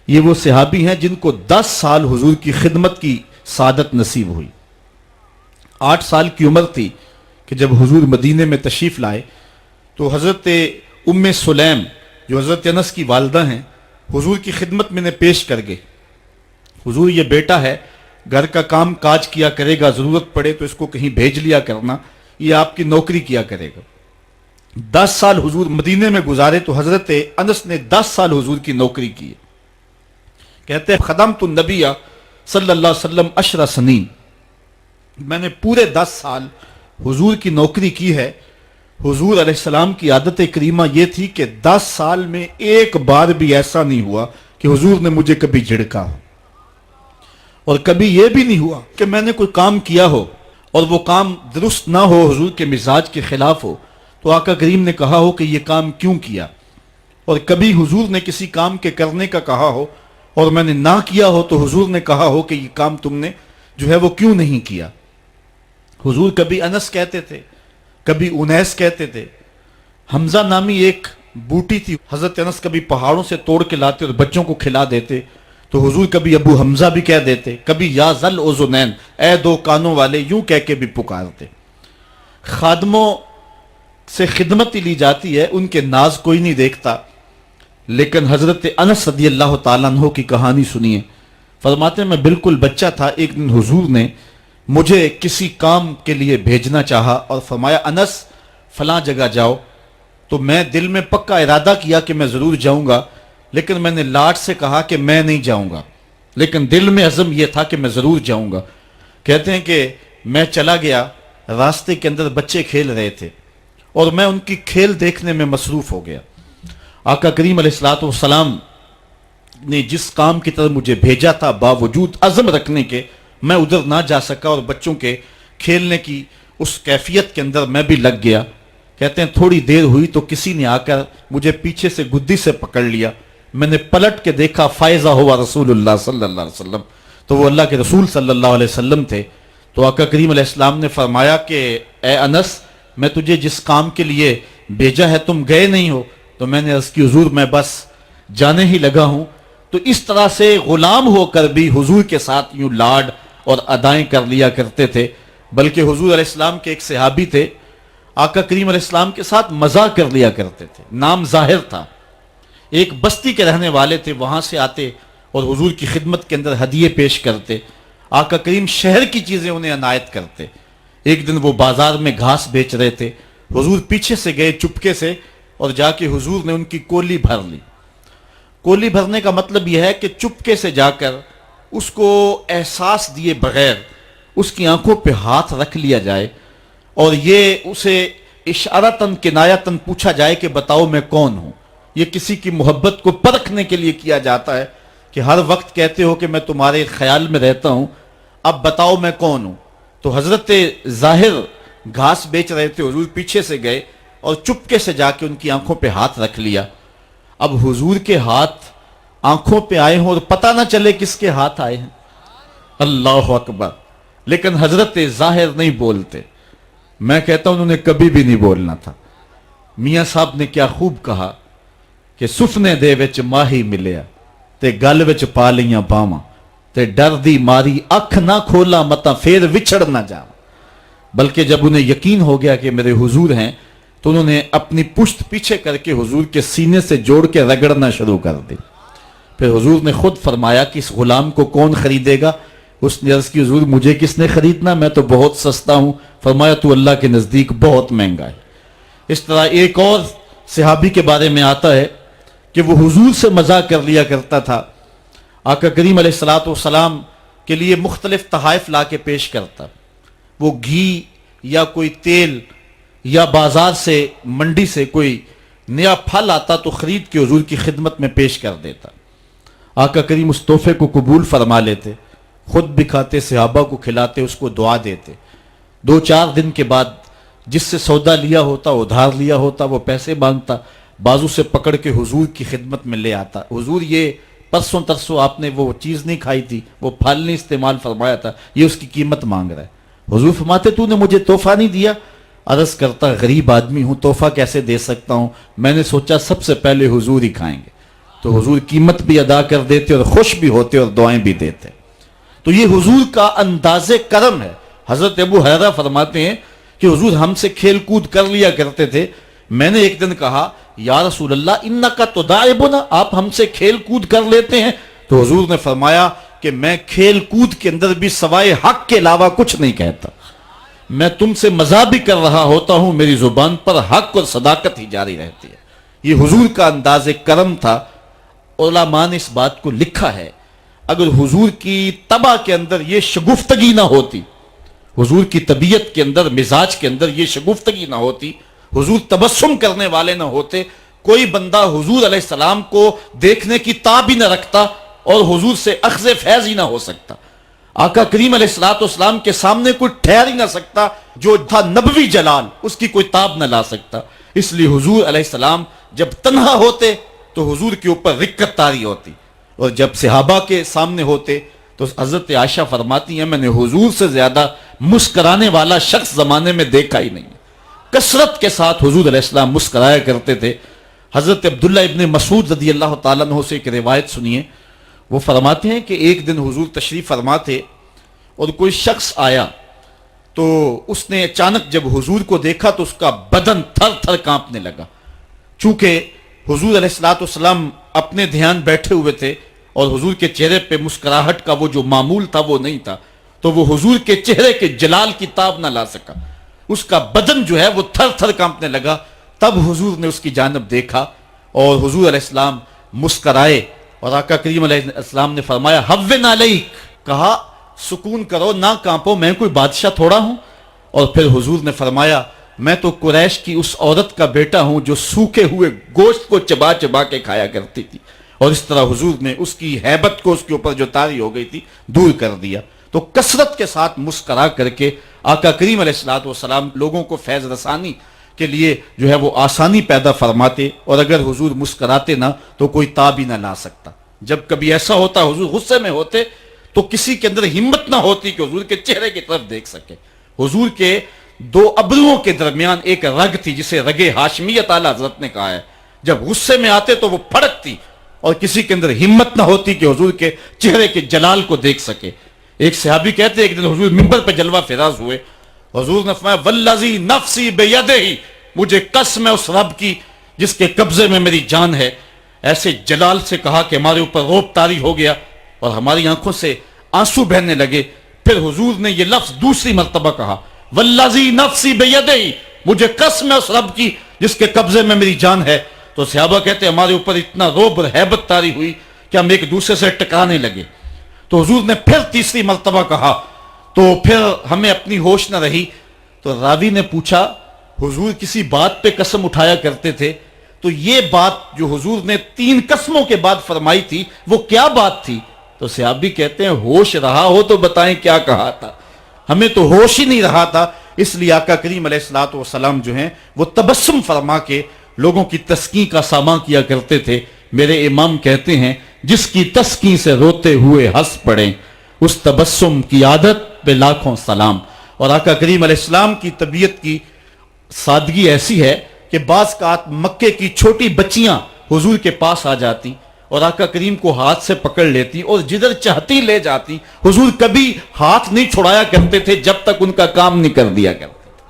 یہ وہ صحابی ہیں جن کو 10 سال حضور کی خدمت کی سعادت نصیب ہوئی۔ 8 سال کی عمر تھی کہ جب حضور مدینے میں تشریف لائے تو حضرت ام سلیم جو حضرت انس کی والدہ ہیں حضور کی خدمت میں انہیں پیش کر گئے، حضور یہ بیٹا ہے، گھر کا کام کاج کیا کرے گا، ضرورت پڑے تو اس کو کہیں بھیج لیا کرنا، یہ آپ کی نوکری کیا کرے گا۔ 10 سال حضور مدینے میں گزارے تو حضرت انس نے 10 سال حضور کی نوکری کی۔ کہتے ہیں خدمت النبی صلی اللہ علیہ وسلم 10 سنین، میں نے پورے 10 سال حضور کی نوکری کی ہے۔ حضور علیہ السلام کی عادت کریمہ یہ تھی کہ 10 سال میں ایک بار بھی ایسا نہیں ہوا کہ حضور نے مجھے کبھی جھڑکا ہو، اور کبھی یہ بھی نہیں ہوا کہ میں نے کوئی کام کیا ہو اور وہ کام درست نہ ہو، حضور کے مزاج کے خلاف ہو، تو آقا کریم نے کہا ہو کہ یہ کام کیوں کیا، اور کبھی حضور نے کسی کام کے کرنے کا کہا ہو اور میں نے نہ کیا ہو تو حضور نے کہا ہو کہ یہ کام تم نے جو ہے وہ کیوں نہیں کیا۔ حضور کبھی انس کہتے تھے، کبھی انیس کہتے تھے۔ حمزہ نامی ایک بوٹی تھی، حضرت انس کبھی پہاڑوں سے توڑ کے لاتے اور بچوں کو کھلا دیتے، تو حضور کبھی ابو حمزہ بھی کہہ دیتے، کبھی یا ذل اذنین، اے 2 کانوں والے، یوں کہہ کے بھی پکارتے۔ خادموں سے خدمت لی جاتی ہے، ان کے ناز کوئی نہیں دیکھتا، لیکن حضرت انس رضی اللہ تعالیٰ عنہ کی کہانی سنیے۔ فرماتے ہیں میں بالکل بچہ تھا، ایک دن حضور نے مجھے کسی کام کے لیے بھیجنا چاہا اور فرمایا انس فلاں جگہ جاؤ، تو میں دل میں پکا ارادہ کیا کہ میں ضرور جاؤں گا، لیکن میں نے لاٹ سے کہا کہ میں نہیں جاؤں گا، لیکن دل میں عزم یہ تھا کہ میں ضرور جاؤں گا۔ کہتے ہیں کہ میں چلا گیا، راستے کے اندر بچے کھیل رہے تھے اور میں ان کی کھیل دیکھنے میں مصروف ہو گیا۔ آقا کریم علیہ الصلوۃ والسلام نے جس کام کی طرف مجھے بھیجا تھا، باوجود عزم رکھنے کے میں ادھر نہ جا سکا اور بچوں کے کھیلنے کی اس کیفیت کے اندر میں بھی لگ گیا۔ کہتے ہیں تھوڑی دیر ہوئی تو کسی نے آ کر مجھے پیچھے سے گدی سے پکڑ لیا، میں نے پلٹ کے دیکھا، فائزہ ہوا رسول اللہ صلی اللہ علیہ وسلم، تو وہ اللہ کے رسول صلی اللہ علیہ وسلم تھے۔ تو آقا کریم علیہ السلام نے فرمایا کہ اے انس، میں تجھے جس کام کے لیے بھیجا ہے تم گئے نہیں ہو، تو میں نے عرض کی حضور میں بس جانے ہی لگا ہوں۔ تو اس طرح سے غلام ہو کر بھی حضور کے ساتھ یوں لاڈ اور ادائیں کر لیا کرتے تھے۔ بلکہ حضور علیہ السلام کے ایک صحابی تھے، آقا کریم علیہ السلام کے ساتھ مزاح کر لیا کرتے تھے، نام ظاہر تھا، ایک بستی کے رہنے والے تھے، وہاں سے آتے اور حضور کی خدمت کے اندر ہدیے پیش کرتے، آقا کریم شہر کی چیزیں انہیں عنایت کرتے۔ ایک دن وہ بازار میں گھاس بیچ رہے تھے، حضور پیچھے سے گئے چپکے سے اور جا کے حضور نے ان کی کولی بھر لی۔ کولی بھرنے کا مطلب یہ ہے کہ چپکے سے جا کر اس کو احساس دیے بغیر اس کی آنکھوں پہ ہاتھ رکھ لیا جائے اور یہ اسے اشارتاً کنایتاً پوچھا جائے کہ بتاؤ میں کون ہوں۔ یہ کسی کی محبت کو پرکھنے کے لیے کیا جاتا ہے کہ ہر وقت کہتے ہو کہ میں تمہارے خیال میں رہتا ہوں، اب بتاؤ میں کون ہوں۔ تو حضرت ظاہر گھاس بیچ رہے تھے، حضور پیچھے سے گئے اور چپکے سے جا کے ان کی آنکھوں پہ ہاتھ رکھ لیا۔ اب حضور کے ہاتھ آنکھوں پہ آئے ہوں اور پتہ نہ چلے کس کے ہاتھ آئے ہیں، اللہ اکبر، لیکن حضرت ظاہر نہیں بولتے۔ میں کہتا ہوں انہوں نے کبھی بھی نہیں بولنا تھا۔ میاں صاحب نے کیا خوب کہا کہ سفنے دے وچ ماہی ملیا تے گل وچ پا لیاں باواں تے ڈر دی ماری اکھ نہ کھولا متا پھر وچھڑ نہ جا۔ بلکہ جب انہیں یقین ہو گیا کہ میرے حضور ہیں تو انہوں نے اپنی پشت پیچھے کر کے حضور کے سینے سے جوڑ کے رگڑنا شروع کر دی۔ پھر حضور نے خود فرمایا کہ اس غلام کو کون خریدے گا؟ اس نے عرض کی حضور مجھے کس نے خریدنا، میں تو بہت سستا ہوں۔ فرمایا تو اللہ کے نزدیک بہت مہنگا ہے۔ اس طرح ایک اور صحابی کے بارے میں آتا ہے کہ وہ حضور سے مزاح کر لیا کرتا تھا، آقا کریم علیہ الصلوۃ والسلام کے لیے مختلف تحائف لا کے پیش کرتا، وہ گھی یا کوئی تیل یا بازار سے منڈی سے کوئی نیا پھل آتا تو خرید کے حضور کی خدمت میں پیش کر دیتا۔ آقا کریم اس تحفے کو قبول فرما لیتے، خود بھی کھاتے، صحابہ کو کھلاتے، اس کو دعا دیتے۔ 2-4 دن کے بعد جس سے سودا لیا ہوتا، ادھار لیا ہوتا، وہ پیسے مانگتا، بازو سے پکڑ کے حضور کی خدمت میں لے آتا، حضور یہ پرسوں ترسوں آپ نے وہ چیز نہیں کھائی تھی، وہ پھل نہیں استعمال فرمایا تھا، یہ اس کی قیمت مانگ رہا ہے۔ حضور فرماتے تو نے مجھے تحفہ نہیں دیا؟ عرض کرتا غریب آدمی ہوں، تحفہ کیسے دے سکتا ہوں؟ میں نے سوچا سب سے پہلے حضور ہی کھائیں گے، تو حضور قیمت بھی ادا کر دیتے اور خوش بھی ہوتے اور دعائیں بھی دیتے۔ تو یہ حضور کا انداز کرم ہے۔ حضرت ابو ہریرہ فرماتے ہیں کہ حضور ہم سے کھیل کود کر لیا کرتے تھے۔ میں نے ایک دن کہا یا رسول اللہ انکا تداعبنا، آپ ہم سے کھیل کود کر لیتے ہیں؟ تو حضور نے فرمایا کہ میں کھیل کود کے اندر بھی سوائے حق کے علاوہ کچھ نہیں کہتا، میں تم سے مزاح بھی کر رہا ہوتا ہوں، میری زبان پر حق اور صداقت ہی جاری رہتی ہے۔ یہ حضور کا انداز کرم تھا۔ علماء نے اس بات کو لکھا ہے، اگر حضور کی طبع کے اندر یہ شگفتگی نہ ہوتی، حضور کی طبیعت کے اندر، مزاج کے اندر یہ شگفتگی نہ ہوتی، حضور تبسم کرنے والے نہ ہوتے، کوئی بندہ حضور علیہ السلام کو دیکھنے کی تاب ہی نہ رکھتا اور حضور سے اخذ فیض ہی نہ ہو سکتا۔ آقا کریم علیہ السلام کے سامنے کوئی ٹھہر ہی نہ سکتا، جو تھا نبوی جلال اس کی کوئی تاب نہ لا سکتا۔ اس لیے حضور علیہ السلام جب تنہا ہوتے تو حضور کے اوپر رکت طاری ہوتی، اور جب صحابہ کے سامنے ہوتے تو حضرت عائشہ فرماتی ہیں میں نے حضور سے زیادہ مسکرانے والا شخص زمانے میں دیکھا ہی نہیں۔ کثرت کے ساتھ حضور علیہ السلام مسکرایا کرتے تھے۔ حضرت عبداللہ ابن مسعود رضی اللہ تعالیٰ عنہ سے ایک روایت سنیے، وہ فرماتے ہیں کہ ایک دن حضور تشریف فرما تھے اور کوئی شخص آیا، تو اس نے اچانک جب حضور کو دیکھا تو اس کا بدن تھر تھر کانپنے لگا۔ چونکہ حضور علیہ السلام اپنے دھیان بیٹھے ہوئے تھے اور حضور کے چہرے پہ مسکراہٹ کا وہ جو معمول تھا وہ نہیں تھا، تو وہ حضور کے چہرے کے جلال کی تاب نہ لا سکا، اس کا بدن جو ہے وہ تھر تھر کانپنے لگا۔ تب حضور نے اس کی جانب دیکھا اور حضور علیہ السلام مسکرائے، اور آقا کریم علیہ السلام نے فرمایا حون علیک، کہا سکون کرو، نہ کانپو، میں کوئی بادشاہ تھوڑا ہوں۔ اور پھر حضور نے فرمایا میں تو قریش کی اس عورت کا بیٹا ہوں جو سوکھے ہوئے گوشت کو چبا چبا کے کھایا کرتی تھی، اور اس طرح حضور نے اس کی ہیبت کو اس کے اوپر جو طاری ہو گئی تھی دور کر دیا۔ تو کثرت کے ساتھ مسکرا کر کے آقا کریم علیہ السلام لوگوں کو فیض رسانی کے لیے جو ہے وہ آسانی پیدا فرماتے، اور اگر حضور مسکراتے نہ تو کوئی تاب ہی نہ لا سکتا۔ جب کبھی ایسا ہوتا حضور غصے میں ہوتے تو کسی کے اندر ہمت نہ ہوتی کہ حضور کے چہرے کی طرف دیکھ سکے۔ حضور کے دو ابروؤں کے درمیان ایک رگ تھی جسے رگ ہاشمیت اعلیٰ حضرت نے کہا ہے، جب غصے میں آتے تو وہ پھڑکتی اور کسی کے اندر ہمت نہ ہوتی کہ حضور کے چہرے کے جلال کو دیکھ سکے۔ ایک صحابی کہتے ایک دن حضور منبر پہ جلوہ فراز ہوئے، حضور نے فرمایا والذی نفسی بیدہ، مجھے قسم ہے اس رب کی جس کے قبضے میں میری جان ہے، ایسے جلال سے کہا کہ ہمارے اوپر روب طاری ہو گیا اور ہماری آنکھوں سے آنسو بہنے لگے۔ پھر حضور نے یہ لفظ دوسری مرتبہ کہا والذی نفسی بیدہ، مجھے قسم ہے اس رب کی جس کے قبضے میں میری جان ہے۔ تو صحابہ کہتے ہمارے اوپر اتنا روب اور ہیبت طاری ہوئی کہ ہم ایک دوسرے سے ٹکرانے لگے۔ تو حضور نے پھر تیسری مرتبہ کہا تو پھر ہمیں اپنی ہوش نہ رہی۔ تو راوی نے پوچھا حضور کسی بات پہ قسم اٹھایا کرتے تھے، تو یہ بات جو حضور نے 3 قسموں کے بعد فرمائی تھی وہ کیا بات تھی؟ تو صحابی کہتے ہیں ہوش رہا ہو تو بتائیں کیا کہا تھا، ہمیں تو ہوش ہی نہیں رہا تھا۔ اس لیے آقا کریم علیہ السلام جو ہیں وہ تبسم فرما کے لوگوں کی تسکین کا سامان کیا کرتے تھے۔ میرے امام کہتے ہیں جس کی تسکین سے روتے ہوئے ہنس پڑیں اس تبسم کی عادت پہ لاکھوں سلام۔ اور آقا کریم علیہ السلام کی طبیعت کی سادگی ایسی ہے کہ بعض کا مکے کی چھوٹی بچیاں حضور کے پاس آ جاتی اور آقا کریم کو ہاتھ سے پکڑ لیتی اور جدھر چاہتی لے جاتی۔ حضور کبھی ہاتھ نہیں چھڑایا کرتے تھے جب تک ان کا کام نہیں کر دیا کرتے تھے۔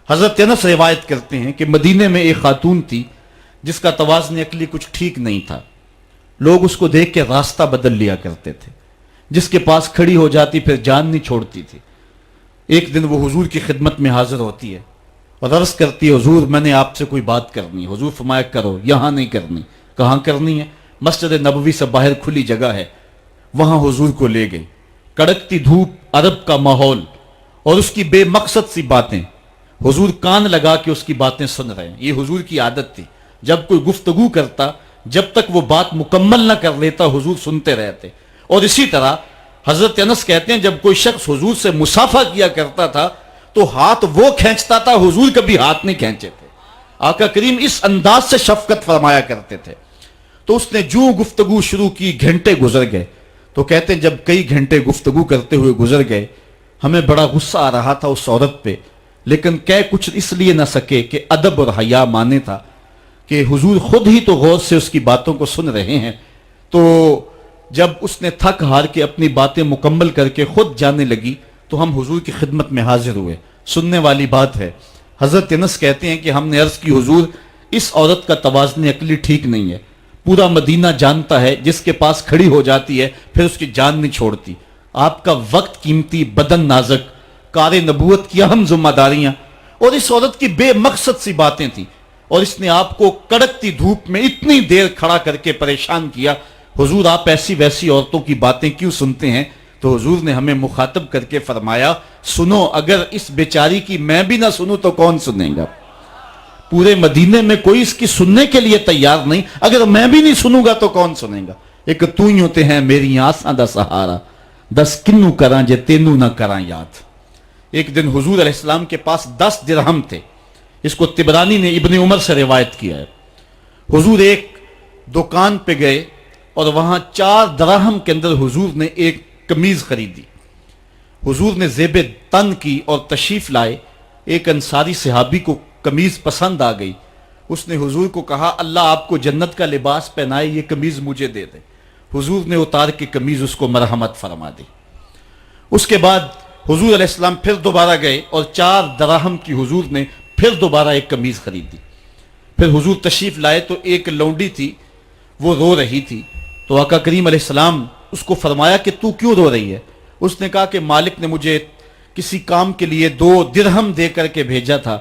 حضرت انس روایت کرتے ہیں کہ مدینے میں ایک خاتون تھی جس کا توازن عقلی کچھ ٹھیک نہیں تھا، لوگ اس کو دیکھ کے راستہ بدل لیا کرتے تھے، جس کے پاس کھڑی ہو جاتی پھر جان نہیں چھوڑتی تھی۔ ایک دن وہ حضور کی خدمت میں حاضر ہوتی ہے اور عرض کرتی ہے حضور میں نے آپ سے کوئی بات کرنی۔ حضور فرمایا کرو۔ یہاں نہیں کرنی۔ کہاں کرنی ہے؟ مسجد نبوی سے باہر کھلی جگہ ہے، وہاں حضور کو لے گئی۔ کڑکتی دھوپ، عرب کا ماحول اور اس کی بے مقصد سی باتیں، حضور کان لگا کے اس کی باتیں سن رہے ہیں۔ یہ حضور کی عادت تھی، جب کوئی گفتگو کرتا جب تک وہ بات مکمل نہ کر لیتا حضور سنتے رہتے۔ اور اسی طرح حضرت انس کہتے ہیں جب کوئی شخص حضور سے مصافحہ کیا کرتا تھا تو ہاتھ وہ کھینچتا تھا، حضور کبھی ہاتھ نہیں کھینچے تھے۔ آقا کریم اس انداز سے شفقت فرمایا کرتے تھے۔ تو اس نے جو گفتگو شروع کی گھنٹے گزر گئے، تو کہتے ہیں جب کئی گھنٹے گفتگو کرتے ہوئے گزر گئے ہمیں بڑا غصہ آ رہا تھا اس عورت پہ لیکن کہہ کچھ اس لیے نہ سکے کہ ادب اور حیا مانے تھا کہ حضور خود ہی تو غور سے اس کی باتوں کو سن رہے ہیں. تو جب اس نے تھک ہار کے اپنی باتیں مکمل کر کے خود جانے لگی تو ہم حضور کی خدمت میں حاضر ہوئے. سننے والی بات ہے. حضرت انس کہتے ہیں کہ ہم نے عرض کی حضور اس عورت کا توازن عقلی ٹھیک نہیں ہے. پورا مدینہ جانتا ہے جس کے پاس کھڑی ہو جاتی ہے پھر اس کی جان نہیں چھوڑتی. آپ کا وقت قیمتی، بدن نازک، کار نبوت کی اہم ذمہ داریاں، اور اس عورت کی بے مقصد سی باتیں تھیں، اور اس نے آپ کو کڑکتی دھوپ میں اتنی دیر کھڑا کر کے پریشان کیا. حضور آپ ایسی ویسی عورتوں کی باتیں کیوں سنتے ہیں؟ تو حضور نے ہمیں مخاطب کر کے فرمایا سنو، اگر اس بیچاری کی میں بھی نہ سنوں تو کون سنے گا؟ پورے مدینے میں کوئی اس کی سننے کے لیے تیار نہیں، اگر میں بھی نہیں سنوں گا تو کون سنے گا؟ ایک تو ہی ہوتے ہیں میری آساں دا سہارا، دس کنوں کراں جے تینوں نہ کراں یاد. ایک دن حضور علیہ السلام کے پاس 10 درہم تھے. اس کو طبرانی نے ابن عمر سے روایت کیا ہے. حضور ایک دکان پہ گئے اور وہاں 4 درہم کے اندر حضور نے ایک قمیض خریدی. حضور نے زیب تن کی اور تشریف لائے. ایک انصاری صحابی کو قمیض پسند آ گئی. اس نے حضور کو کہا اللہ آپ کو جنت کا لباس پہنائے، یہ قمیض مجھے دے دے. حضور نے اتار کے قمیض اس کو مرحمت فرما دی. اس کے بعد حضور علیہ السلام پھر دوبارہ گئے اور 4 درہم کی حضور نے پھر دوبارہ ایک قمیض خریدی. پھر حضور تشریف لائے تو ایک لونڈی تھی، وہ رو رہی تھی. تو آقا کریم علیہ السلام اس کو فرمایا کہ تو کیوں رو رہی ہے؟ اس نے کہا کہ مالک نے مجھے کسی کام کے لیے 2 درہم دے کر کے بھیجا تھا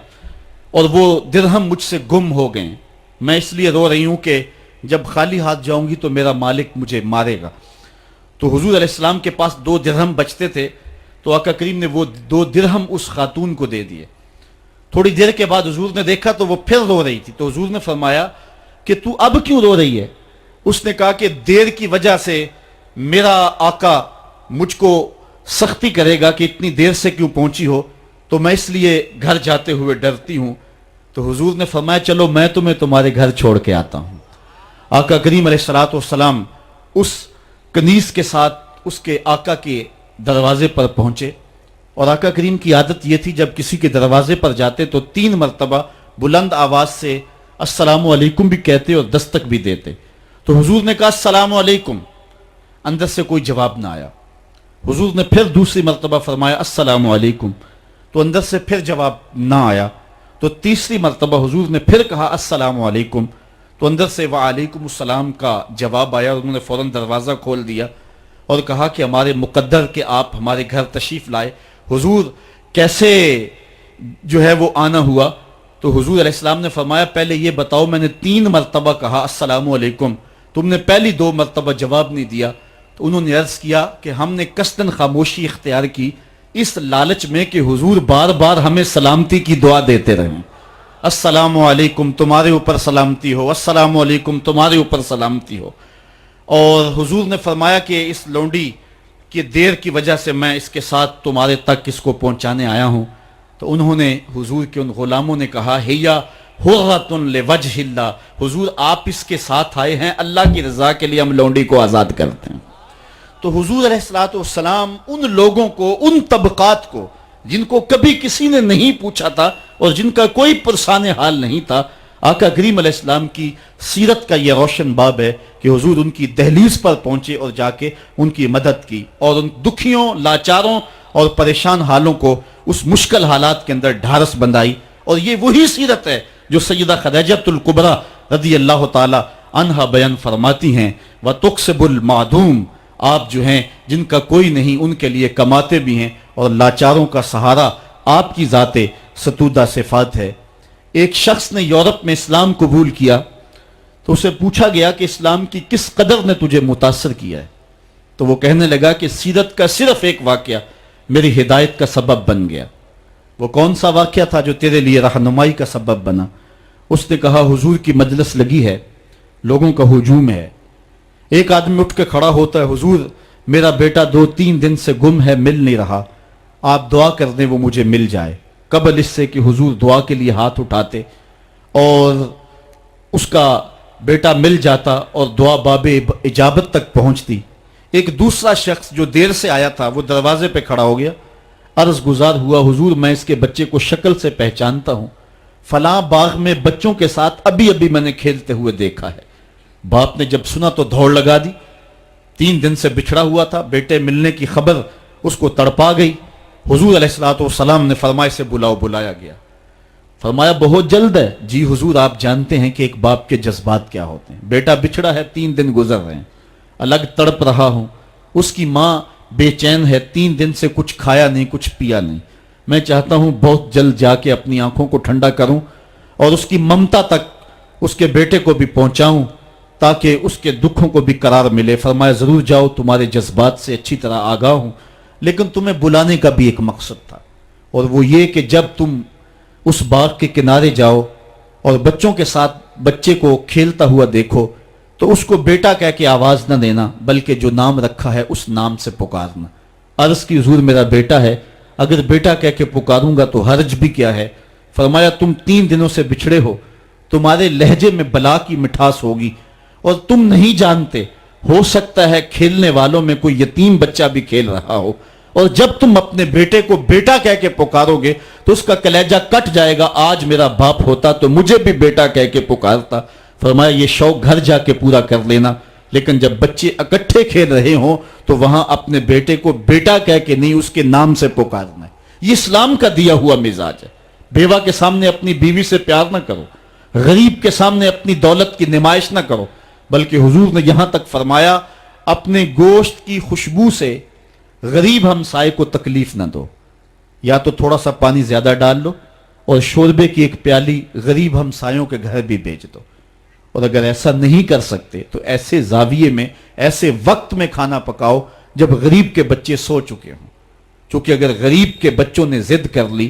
اور وہ درہم مجھ سے گم ہو گئے. میں اس لیے رو رہی ہوں کہ جب خالی ہاتھ جاؤں گی تو میرا مالک مجھے مارے گا. تو حضور علیہ السلام کے پاس 2 درہم بچتے تھے تو آقا کریم نے وہ 2 درہم اس خاتون کو دے دیے. تھوڑی دیر کے بعد حضور نے دیکھا تو وہ پھر رو رہی تھی. تو حضور نے فرمایا کہ تو اب کیوں رو رہی ہے؟ اس نے کہا کہ دیر کی وجہ سے میرا آقا مجھ کو سختی کرے گا کہ اتنی دیر سے کیوں پہنچی ہو، تو میں اس لیے گھر جاتے ہوئے ڈرتی ہوں. تو حضور نے فرمایا چلو میں تمہیں تمہارے گھر چھوڑ کے آتا ہوں. آقا کریم علیہ الصلوۃ والسلام اس کنیز کے ساتھ اس کے آقا کے دروازے پر پہنچے. اور آقا کریم کی عادت یہ تھی جب کسی کے دروازے پر جاتے تو 3 مرتبہ بلند آواز سے السلام علیکم بھی کہتے اور دستک بھی دیتے. تو حضور نے کہا السلام علیکم. اندر سے کوئی جواب نہ آیا. حضور نے پھر دوسری مرتبہ فرمایا السلام علیکم. تو اندر سے پھر جواب نہ آیا. تو تیسری مرتبہ حضور نے پھر کہا السلام علیکم. تو اندر سے وعلیکم السلام کا جواب آیا. انہوں نے فوراً دروازہ کھول دیا اور کہا کہ ہمارے مقدر کہ آپ ہمارے گھر تشریف لائے. حضور کیسے جو ہے وہ آنا ہوا؟ تو حضور علیہ السلام نے فرمایا پہلے یہ بتاؤ میں نے 3 مرتبہ کہا السلام علیکم، تم نے پہلی 2 مرتبہ جواب نہیں دیا. تو انہوں نے عرض کیا کہ ہم نے قصداً خاموشی اختیار کی اس لالچ میں کہ حضور بار بار ہمیں سلامتی کی دعا دیتے رہیں. السلام علیکم تمہارے اوپر سلامتی ہو، السلام علیکم تمہارے اوپر سلامتی ہو. اور حضور نے فرمایا کہ اس لونڈی کی دیر کی وجہ سے میں اس کے ساتھ تمہارے تک اس کو پہنچانے آیا ہوں. تو انہوں نے حضور کے ان غلاموں نے کہا ہیا حرۃ لوجہ اللہ، حضور آپ اس کے ساتھ آئے ہیں اللہ کی رضا کے لیے، ہم لونڈی کو آزاد کرتے ہیں. تو حضور علیہ الصلوۃ والسلام ان لوگوں کو، ان طبقات کو جن کو کبھی کسی نے نہیں پوچھا تھا اور جن کا کوئی پرسان حال نہیں تھا، آقا کریم علیہ السلام کی سیرت کا یہ روشن باب ہے کہ حضور ان کی دہلیز پر پہنچے اور جا کے ان کی مدد کی اور ان دکھیوں، لاچاروں اور پریشان حالوں کو اس مشکل حالات کے اندر ڈھارس بندائی. اور یہ وہی سیرت ہے جو سیدہ خدیجۃ الکبریٰ رضی اللہ تعالی عنہا بیان فرماتی ہیں وَتُقْسِبُ الْمَعْدُومِ، آپ جو ہیں جن کا کوئی نہیں ان کے لیے کماتے بھی ہیں، اور لاچاروں کا سہارا آپ کی ذات ستودہ صفات ہے. ایک شخص نے یورپ میں اسلام قبول کیا تو اسے پوچھا گیا کہ اسلام کی کس قدر نے تجھے متاثر کیا ہے؟ تو وہ کہنے لگا کہ سیرت کا صرف ایک واقعہ میری ہدایت کا سبب بن گیا. وہ کون سا واقعہ تھا جو تیرے لیے رہنمائی کا سبب بنا؟ اس نے کہا حضور کی مجلس لگی ہے، لوگوں کا ہجوم ہے. ایک آدمی اٹھ کے کھڑا ہوتا ہے حضور میرا بیٹا 2-3 دن سے گم ہے، مل نہیں رہا، آپ دعا کر دیں وہ مجھے مل جائے. قبل اس سے کہ حضور دعا کے لیے ہاتھ اٹھاتے اور اس کا بیٹا مل جاتا اور دعا باب اجابت تک پہنچتی. ایک دوسرا شخص جو دیر سے آیا تھا وہ دروازے پہ کھڑا ہو گیا. عرض گزار ہوا حضور میں اس کے بچے کو شکل سے پہچانتا ہوں، فلاں باغ میں بچوں کے ساتھ ابھی ابھی میں نے کھیلتے ہوئے دیکھا ہے۔ باپ نے جب سنا تو دوڑ لگا دی، 3 دن سے بچھڑا ہوا تھا، بیٹے ملنے کی خبر اس کو تڑپا گئی۔ حضور علیہ الصلوۃ والسلام نے فرمایا اسے بلاؤ، بلایا گیا۔ فرمایا بہت جلد ہے؟ جی حضور آپ جانتے ہیں کہ ایک باپ کے جذبات کیا ہوتے ہیں، بیٹا بچھڑا ہے، 3 دن گزر رہے ہیں، الگ تڑپ رہا ہوں، اس کی ماں بے چین ہے، 3 دن سے کچھ کھایا نہیں، کچھ پیا نہیں، میں چاہتا ہوں بہت جلد جا کے اپنی آنکھوں کو ٹھنڈا کروں اور اس کی ممتا تک اس کے بیٹے کو بھی پہنچاؤں تاکہ اس کے دکھوں کو بھی قرار ملے۔ فرمایا ضرور جاؤ، تمہارے جذبات سے اچھی طرح آگاہ ہوں، لیکن تمہیں بلانے کا بھی ایک مقصد تھا، اور وہ یہ کہ جب تم اس باغ کے کنارے جاؤ اور بچوں کے ساتھ بچے کو کھیلتا ہوا دیکھو تو اس کو بیٹا کہہ کے آواز نہ دینا، بلکہ جو نام رکھا ہے اس نام سے پکارنا۔ عرض کی حضور میرا بیٹا ہے، اگر بیٹا کہہ کے پکاروں گا تو حرج بھی کیا ہے؟ فرمایا تم 3 دنوں سے بچھڑے ہو، تمہارے لہجے میں بلا کی مٹھاس ہوگی، اور تم نہیں جانتے، ہو سکتا ہے کھیلنے والوں میں کوئی یتیم بچہ بھی کھیل رہا ہو، اور جب تم اپنے بیٹے کو بیٹا کہہ کے پکارو گے تو اس کا کلیجہ کٹ جائے گا، آج میرا باپ ہوتا تو مجھے بھی بیٹا کہہ کے پکارتا۔ فرمایا یہ شوق گھر جا کے پورا کر لینا، لیکن جب بچے اکٹھے کھیل رہے ہوں تو وہاں اپنے بیٹے کو بیٹا کہہ کے نہیں، اس کے نام سے پکارنا ہے۔ یہ اسلام کا دیا ہوا مزاج ہے۔ بیوہ کے سامنے اپنی بیوی سے پیار نہ کرو، غریب کے سامنے اپنی دولت کی نمائش نہ کرو، بلکہ حضور نے یہاں تک فرمایا اپنے گوشت کی خوشبو سے غریب ہمسائے کو تکلیف نہ دو، یا تو تھوڑا سا پانی زیادہ ڈال لو اور شوربے کی ایک پیالی غریب ہمسایوں کے گھر بھی بیچ دو، اور اگر ایسا نہیں کر سکتے تو ایسے زاویے میں ایسے وقت میں کھانا پکاؤ جب غریب کے بچے سو چکے ہوں، چونکہ اگر غریب کے بچوں نے ضد کر لی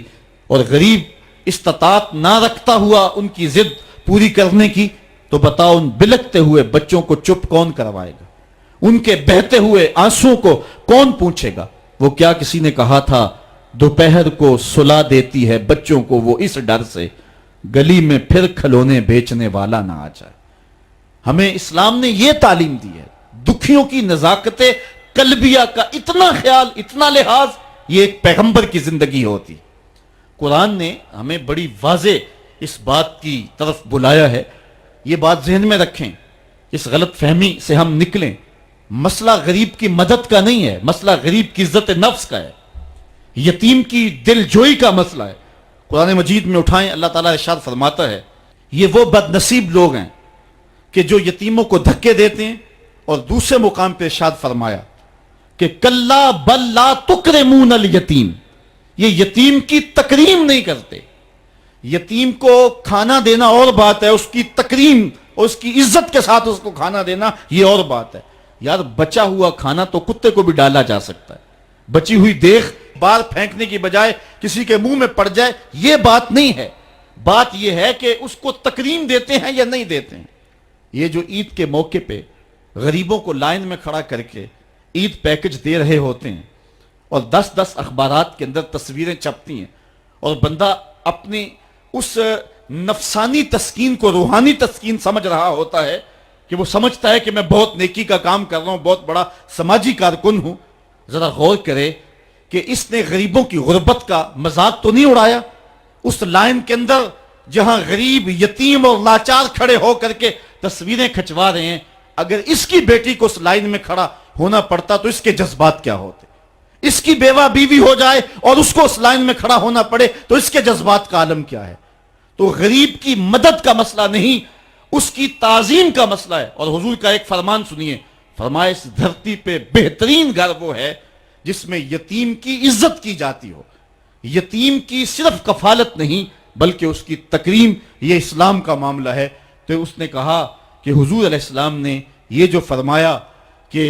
اور غریب استطاعت نہ رکھتا ہوا ان کی ضد پوری کرنے کی، تو بتاؤ ان بلکتے ہوئے بچوں کو چپ کون کروائے گا؟ ان کے بہتے ہوئے آنسوں کو کون پوچھے گا؟ وہ کیا کسی نے کہا تھا دوپہر کو سلا دیتی ہے بچوں کو وہ اس ڈر سے گلی میں پھر کھلونے بیچنے والا نہ آ جائے۔ ہمیں اسلام نے یہ تعلیم دی ہے، دکھیوں کی نزاکت قلبیہ کا اتنا خیال، اتنا لحاظ، یہ ایک پیغمبر کی زندگی ہوتی۔ قرآن نے ہمیں بڑی واضح اس بات کی طرف بلایا ہے، یہ بات ذہن میں رکھیں، اس غلط فہمی سے ہم نکلیں۔ مسئلہ غریب کی مدد کا نہیں ہے، مسئلہ غریب کی عزت نفس کا ہے، یتیم کی دل جوئی کا مسئلہ ہے۔ قرآن مجید میں اٹھائیں، اللہ تعالیٰ ارشاد فرماتا ہے یہ وہ بد نصیب لوگ ہیں کہ جو یتیموں کو دھکے دیتے ہیں، اور دوسرے مقام پہ ارشاد فرمایا کہ کلا بل لا تکرمون الیتیم، یہ یتیم کی تکریم نہیں کرتے۔ یتیم کو کھانا دینا اور بات ہے، اس کی تکریم اور اس کی عزت کے ساتھ اس کو کھانا دینا یہ اور بات ہے۔ یار بچا ہوا کھانا تو کتے کو بھی ڈالا جا سکتا ہے، بچی ہوئی دیکھ بار پھینکنے کی بجائے کسی کے منہ میں پڑ جائے یہ بات نہیں ہے، بات یہ ہے کہ اس کو تکریم دیتے ہیں یا نہیں دیتے ہیں۔ یہ جو عید کے موقع پہ غریبوں کو لائن میں کھڑا کر کے عید پیکج دے رہے ہوتے ہیں اور 10 اخبارات کے اندر تصویریں چھپتی ہیں، اور بندہ اپنی اس نفسانی تسکین کو روحانی تسکین سمجھ رہا ہوتا ہے کہ وہ سمجھتا ہے کہ میں بہت نیکی کا کام کر رہا ہوں، بہت بڑا سماجی کارکن ہوں۔ ذرا غور کرے کہ اس نے غریبوں کی غربت کا مذاق تو نہیں اڑایا؟ اس لائن کے اندر جہاں غریب، یتیم اور لاچار کھڑے ہو کر کے تصویریں کھچوا رہے ہیں، اگر اس کی بیٹی کو اس لائن میں کھڑا ہونا پڑتا تو اس کے جذبات کیا ہوتے؟ اس کی بیوہ بیوی ہو جائے اور اس کو اس لائن میں کھڑا ہونا پڑے تو اس کے جذبات کا عالم کیا ہے؟ تو غریب کی مدد کا مسئلہ نہیں، اس کی تعظیم کا مسئلہ ہے۔ اور حضور کا ایک فرمان سنیے، فرمایا اس دھرتی پہ بہترین گھر وہ ہے جس میں یتیم کی عزت کی جاتی ہو، یتیم کی صرف کفالت نہیں بلکہ اس کی تکریم، یہ اسلام کا معاملہ ہے۔ تو اس نے کہا کہ حضور علیہ السلام نے یہ جو فرمایا کہ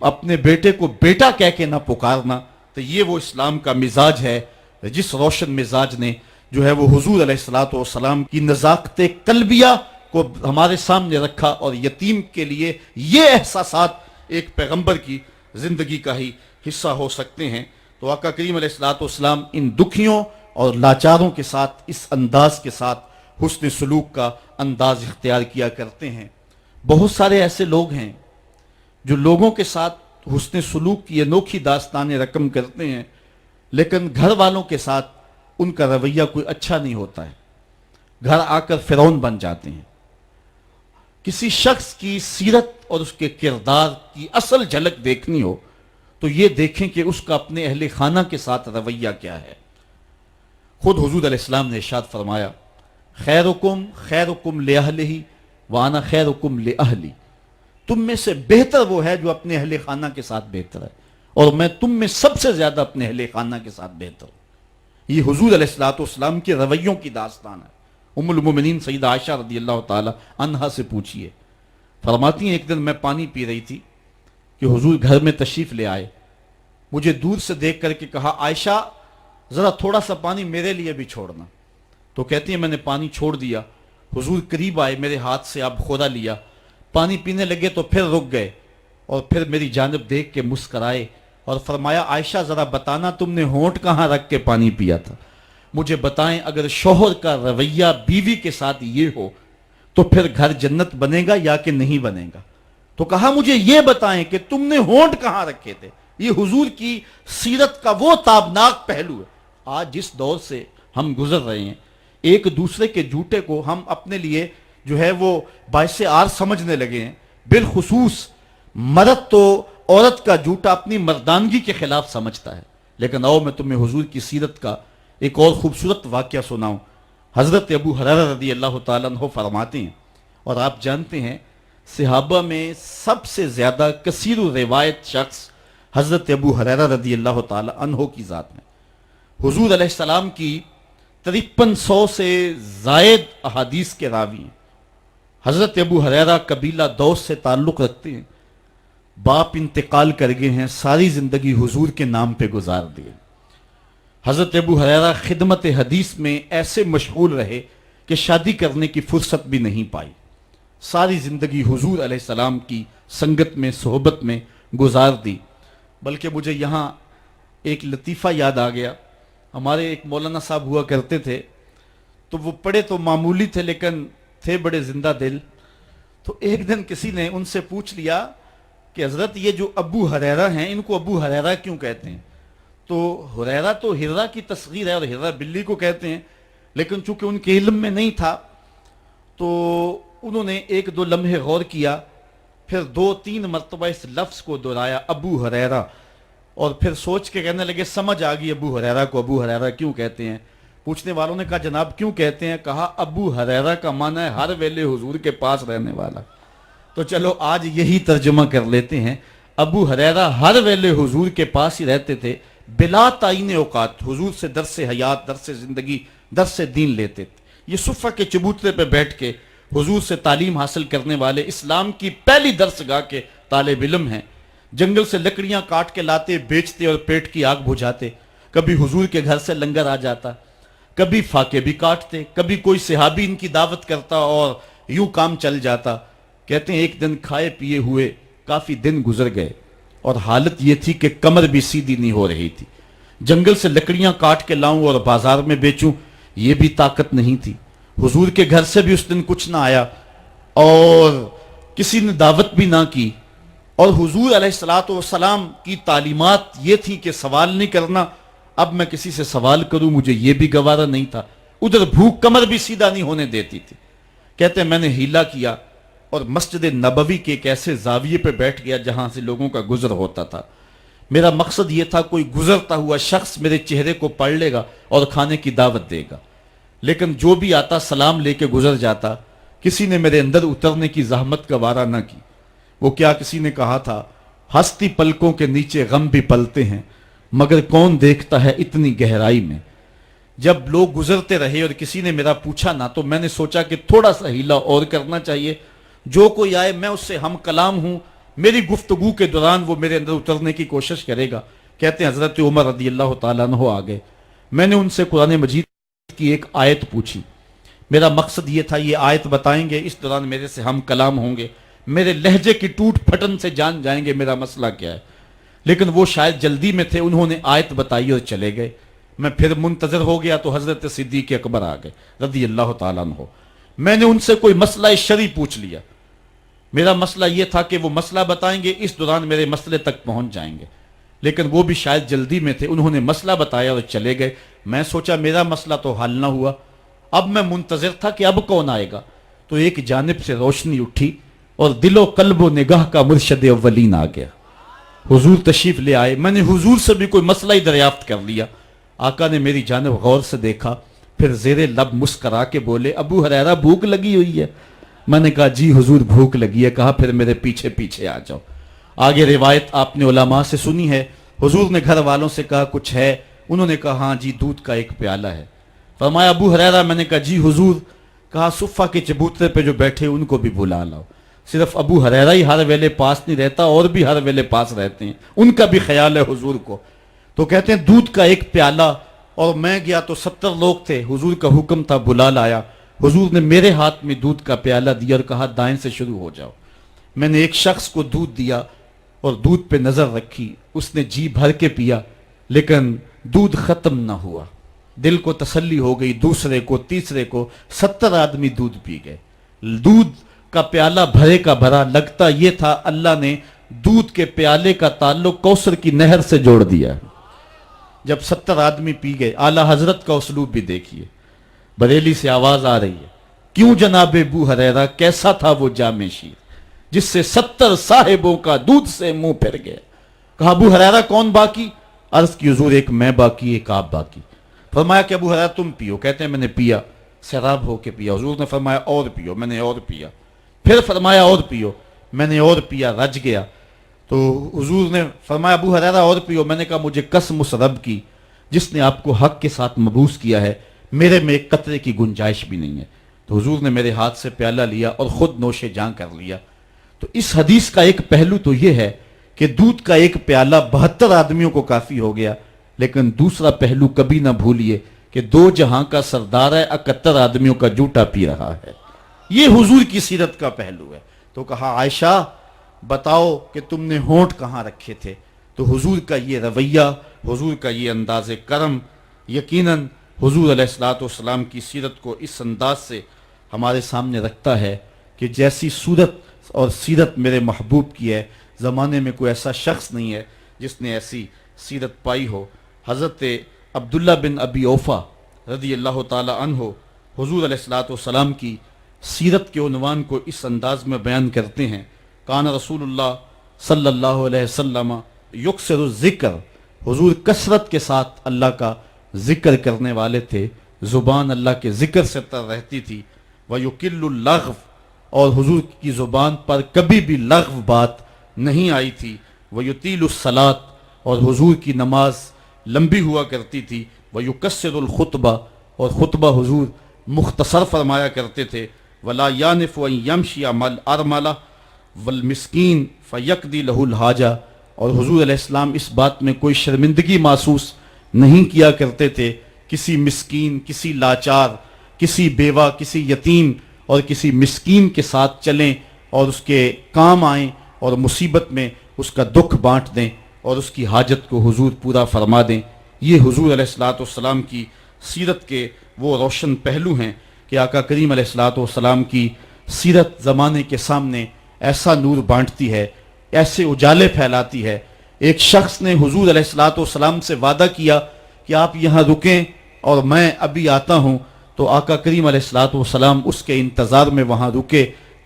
اپنے بیٹے کو بیٹا کہہ کے نہ پکارنا، تو یہ وہ اسلام کا مزاج ہے، جس روشن مزاج نے جو ہے وہ حضور علیہ السلام کی نزاکت قلبیہ کو ہمارے سامنے رکھا، اور یتیم کے لیے یہ احساسات ایک پیغمبر کی زندگی کا ہی حصہ ہو سکتے ہیں۔ تو آقا کریم علیہ السلام ان دکھیوں اور لاچاروں کے ساتھ اس انداز کے ساتھ حسن سلوک کا انداز اختیار کیا کرتے ہیں۔ بہت سارے ایسے لوگ ہیں جو لوگوں کے ساتھ حسن سلوک کی انوکھی داستانیں رقم کرتے ہیں، لیکن گھر والوں کے ساتھ ان کا رویہ کوئی اچھا نہیں ہوتا ہے، گھر آ کر فرعون بن جاتے ہیں۔ کسی شخص کی سیرت اور اس کے کردار کی اصل جھلک دیکھنی ہو تو یہ دیکھیں کہ اس کا اپنے اہل خانہ کے ساتھ رویہ کیا ہے۔ خود حضور علیہ السلام نے ارشاد فرمایا، خیرکم خیرکم لأہلہ وانا خیرکم لأہلی، تم میں سے بہتر وہ ہے جو اپنے اہل خانہ کے ساتھ بہتر ہے، اور میں تم میں سب سے زیادہ اپنے اہل خانہ کے ساتھ بہتر ہوں۔ یہ حضور علیہ السلام کے رویوں کی داستان ہے۔ ام المومنین سیدہ عائشہ رضی اللہ تعالی عنہا سے پوچھئے، فرماتی ہیں ایک دن میں پانی پی رہی تھی کہ حضور گھر میں تشریف لے آئے، مجھے دور سے دیکھ کر کے کہا، عائشہ ذرا تھوڑا سا پانی میرے لیے بھی چھوڑنا۔ تو کہتی ہیں میں نے پانی چھوڑ دیا، حضور قریب آئے، میرے ہاتھ سے آپ خورا لیا، پانی پینے لگے تو پھر رک گئے اور پھر میری جانب دیکھ کے مسکرائے اور فرمایا، عائشہ ذرا بتانا تم نے ہونٹ کہاں رکھ کے پانی پیا تھا؟ مجھے بتائیں اگر شوہر کا رویہ بیوی کے ساتھ یہ ہو تو پھر گھر جنت بنے گا یا کہ نہیں بنے گا؟ تو کہا مجھے یہ بتائیں کہ تم نے ہونٹ کہاں رکھے تھے۔ یہ حضور کی سیرت کا وہ تابناک پہلو ہے۔ آج جس دور سے ہم گزر رہے ہیں، ایک دوسرے کے جھوٹے کو ہم اپنے لیے جو ہے وہ باعث عار سمجھنے لگے ہیں۔ بالخصوص مرد تو عورت کا جھوٹا اپنی مردانگی کے خلاف سمجھتا ہے۔ لیکن آؤ میں تمہیں حضور کی سیرت کا ایک اور خوبصورت واقعہ سناؤں۔ حضرت ابو ہریرہ رضی اللہ تعالیٰ عنہ فرماتے ہیں، اور آپ جانتے ہیں صحابہ میں سب سے زیادہ کثیر روایت شخص حضرت ابو ہریرہ رضی اللہ تعالیٰ عنہ کی ذات میں۔ حضور علیہ السلام کی 5300 سے زائد احادیث کے راوی ہیں۔ حضرت ابو ہریرہ قبیلہ دوس سے تعلق رکھتے ہیں، باپ انتقال کر گئے ہیں، ساری زندگی حضور کے نام پہ گزار دیے۔ حضرت ابو ہریرہ خدمت حدیث میں ایسے مشغول رہے کہ شادی کرنے کی فرصت بھی نہیں پائی، ساری زندگی حضور علیہ السلام کی سنگت میں صحبت میں گزار دی۔ بلکہ مجھے یہاں ایک لطیفہ یاد آ گیا، ہمارے ایک مولانا صاحب ہوا کرتے تھے، تو وہ پڑھے تو معمولی تھے لیکن تھے بڑے زندہ دل۔ تو ایک دن کسی نے ان سے پوچھ لیا کہ حضرت یہ جو ابو ہریرہ ہیں ان کو ابو ہریرہ کیوں کہتے ہیں؟ تو ہریرہ تو ہرہ کی تصغیر ہے اور ہرہ بلی کو کہتے ہیں، لیکن چونکہ ان کے علم میں نہیں تھا تو انہوں نے ایک دو لمحے غور کیا، پھر 2-3 مرتبہ اس لفظ کو دہرایا ابو ہریرہ، اور پھر سوچ کے کہنے لگے سمجھ آ گئی ابو ہریرہ کو ابو ہریرہ کیوں کہتے ہیں۔ پوچھنے والوں نے کہا جناب کیوں کہتے ہیں؟ کہا ابو ہریرہ کا معنی ہے ہر ویلے حضور کے پاس رہنے والا۔ تو چلو آج یہی ترجمہ کر لیتے ہیں، ابو ہریرہ ہر ویلے حضور کے پاس ہی رہتے تھے، بلا تعین اوقات حضور سے درس حیات، درس زندگی، درس دین لیتے تھے۔ یہ صفہ کے چبوترے پہ بیٹھ کے حضور سے تعلیم حاصل کرنے والے اسلام کی پہلی درسگاہ کے طالب علم ہیں۔ جنگل سے لکڑیاں کاٹ کے لاتے، بیچتے اور پیٹ کی آگ بجھاتے۔ کبھی حضور کے گھر سے لنگر آ جاتا، کبھی فاقے بھی کاٹتے، کبھی کوئی صحابی ان کی دعوت کرتا اور یوں کام چل جاتا۔ کہتے ہیں ایک دن کھائے پیے ہوئے کافی دن گزر گئے اور حالت یہ تھی کہ کمر بھی سیدھی نہیں ہو رہی تھی۔ جنگل سے لکڑیاں کاٹ کے لاؤں اور بازار میں بیچوں یہ بھی طاقت نہیں تھی۔ حضور کے گھر سے بھی اس دن کچھ نہ آیا اور کسی نے دعوت بھی نہ کی، اور حضور علیہ السلام کی تعلیمات یہ تھی کہ سوال نہیں کرنا۔ اب میں کسی سے سوال کروں مجھے یہ بھی گوارا نہیں تھا، ادھر بھوک کمر بھی سیدھا نہیں ہونے دیتی تھی۔ کہتے ہیں میں نے ہیلا کیا اور مسجد نبوی کے ایک ایسے زاویے پہ بیٹھ گیا جہاں سے لوگوں کا گزر ہوتا تھا۔ میرا مقصد یہ تھا کوئی گزرتا ہوا شخص میرے چہرے کو پڑھ لے گا اور کھانے کی دعوت دے گا، لیکن جو بھی آتا سلام لے کے گزر جاتا۔ کسی نے میرے اندر اترنے کی زحمت گوارا نہ کی۔ وہ کیا کسی نے کہا تھا، ہستی پلکوں کے نیچے غم بھی پلتے ہیں مگر کون دیکھتا ہے اتنی گہرائی میں۔ جب لوگ گزرتے رہے اور کسی نے میرا پوچھا نہ تو میں نے سوچا کہ تھوڑا سا ہیلا اور کرنا چاہیے، جو کوئی آئے میں اس سے ہم کلام ہوں، میری گفتگو کے دوران وہ میرے اندر اترنے کی کوشش کرے گا۔ کہتے ہیں حضرت عمر رضی اللہ تعالیٰ عنہ آ گئے، میں نے ان سے قرآن مجید کی ایک آیت پوچھی، میرا مقصد یہ تھا یہ آیت بتائیں گے، اس دوران میرے سے ہم کلام ہوں گے، میرے لہجے کی ٹوٹ پھٹن سے جان جائیں گے میرا مسئلہ کیا ہے۔ لیکن وہ شاید جلدی میں تھے، انہوں نے آیت بتائی اور چلے گئے۔ میں پھر منتظر ہو گیا تو حضرت صدیق اکبر آ گئے رضی اللہ تعالیٰ عنہ۔ میں نے ان سے کوئی مسئلہ شرعی پوچھ لیا، میرا مسئلہ یہ تھا کہ وہ مسئلہ بتائیں گے، اس دوران میرے مسئلے تک پہنچ جائیں گے۔ لیکن وہ بھی شاید جلدی میں تھے، انہوں نے مسئلہ بتایا اور چلے گئے۔ میں سوچا میرا مسئلہ تو حل نہ ہوا، اب میں منتظر تھا کہ اب کون آئے گا، تو ایک جانب سے روشنی اٹھی اور دل و قلب و نگاہ کا مرشد اولین آ گیا۔ حضور تشریف لے آئے، میں نے حضور سے بھی کوئی مسئلہ ہی دریافت کر لیا۔ آقا نے میری جانب غور سے دیکھا، پھر زیر لب مسکرا کے بولے ابو ہریرہ بھوک لگی ہوئی ہے؟ میں نے کہا جی حضور بھوک لگی ہے۔ کہا پھر میرے پیچھے پیچھے آ جاؤ۔ آگے روایت آپ نے علماء سے سنی ہے، حضور نے گھر والوں سے کہا کچھ ہے؟ انہوں نے کہا ہاں جی دودھ کا ایک پیالہ ہے۔ فرمایا ابو ہریرہ؟ میں نے کہا جی حضور۔ کہا صفہ کے چبوترے پہ جو بیٹھے ان کو بھی بلا لاؤ۔ صرف ابو ہریرہ ہی ہر ویلے پاس نہیں رہتا، اور بھی ہر ویلے پاس رہتے ہیں، ان کا بھی خیال ہے حضور کو۔ تو کہتے ہیں دودھ کا ایک پیالہ، اور میں گیا تو 70 لوگ تھے، حضور کا حکم تھا بلا لایا۔ حضور نے میرے ہاتھ میں دودھ کا پیالہ دیا اور کہا دائیں سے شروع ہو جاؤ۔ میں نے ایک شخص کو دودھ دیا اور دودھ پہ نظر رکھی، اس نے جی بھر کے پیا، لیکن دودھ ختم نہ ہوا۔ دل کو تسلی ہو گئی، دوسرے کو، تیسرے کو، 70 آدمی دودھ پی گئے۔ دودھ کا پیالہ بھرے کا بھرا، لگتا یہ تھا اللہ نے دودھ کے پیالے کا تعلق کوثر کی نہر سے جوڑ دیا۔ جب 70 آدمی پی گئے، اعلیٰ حضرت کا اسلوب بھی دیکھیے۔ بریلی سے آواز آ رہی ہے، کیوں جناب ابو ہریرہ کیسا تھا وہ جامع شیر جس سے 70 صاحبوں کا دودھ سے منہ پھر گیا؟ کہا ابو ہریرہ کون باقی؟ عرض کی حضور ایک میں باقی، ایک آپ باقی۔ فرمایا کہ ابو ہریرہ تم پیو۔ کہتے ہیں میں نے پیا، سیراب ہو کے پیا۔ حضور نے فرمایا اور پیو، میں نے اور پیا۔ پھر فرمایا اور پیو، میں نے اور پیا، رج گیا۔ تو حضور نے فرمایا ابو ہریرہ اور پیو۔ میں نے کہا مجھے قسم اس رب کی جس نے آپ کو حق کے ساتھ مبعوث کیا ہے، میرے میں ایک قطرے کی گنجائش بھی نہیں ہے۔ تو حضور نے میرے ہاتھ سے پیالہ لیا اور خود نوش جاں کر لیا۔ تو اس حدیث کا ایک پہلو تو یہ ہے کہ دودھ کا ایک پیالہ 72 آدمیوں کو کافی ہو گیا، لیکن دوسرا پہلو کبھی نہ بھولیے کہ 2 جہاں کا سردار ہے، 71 آدمیوں کا جوٹا پی رہا ہے۔ یہ حضور کی سیرت کا پہلو ہے۔ تو کہا عائشہ بتاؤ کہ تم نے ہونٹ کہاں رکھے تھے؟ تو حضور کا یہ رویہ، حضور کا یہ انداز کرم، یقیناً حضور علیہ الصلوۃ والسلام کی سیرت کو اس انداز سے ہمارے سامنے رکھتا ہے کہ جیسی صورت اور سیرت میرے محبوب کی ہے، زمانے میں کوئی ایسا شخص نہیں ہے جس نے ایسی سیرت پائی ہو۔ حضرت عبداللہ بن ابی اوفا رضی اللہ تعالی عنہ حضور علیہ الصلوۃ والسلام کی سیرت کے عنوان کو اس انداز میں بیان کرتے ہیں، کان رسول اللہ صلی اللہ علیہ وسلم یکثر الذکر، حضور کثرت کے ساتھ اللہ کا ذکر کرنے والے تھے، زبان اللہ کے ذکر سے تر رہتی تھی، وَيُقِلُّ اللَّغْوَ، اور حضور کی زبان پر کبھی بھی لغو بات نہیں آئی تھی، وَيُطِيلُ الصَّلَاةَ، اور حضور کی نماز لمبی ہوا کرتی تھی، وَيُقَصِّرُ الْخُطْبَةَ، اور خطبہ حضور مختصر فرمایا کرتے تھے، وَلَا يَانِفُ أَن يَمْشِيَ مَعَ الْأَرْمَلَةِ وَالْمِسْكِينِ فَيَقْضِي لَهُ الْحَاجَةَ، اور حضور علیہ السلام اس بات میں کوئی شرمندگی محسوس نہیں کیا کرتے تھے کسی مسکین، کسی لاچار، کسی بیوہ، کسی یتیم اور کسی مسکین کے ساتھ چلیں اور اس کے کام آئیں اور مصیبت میں اس کا دکھ بانٹ دیں اور اس کی حاجت کو حضور پورا فرما دیں۔ یہ حضور علیہ الصلوۃ والسلام کی سیرت کے وہ روشن پہلو ہیں کہ آقا کریم علیہ الصلوۃ والسلام کی سیرت زمانے کے سامنے ایسا نور بانٹتی ہے، ایسے اجالے پھیلاتی ہے۔ ایک شخص نے حضور علیہ الصلوۃ والسلام سے وعدہ کیا کہ آپ یہاں رکیں اور میں ابھی آتا ہوں، تو آقا کریم علیہ الصلوۃ والسلام اس کے انتظار میں وہاں رکے۔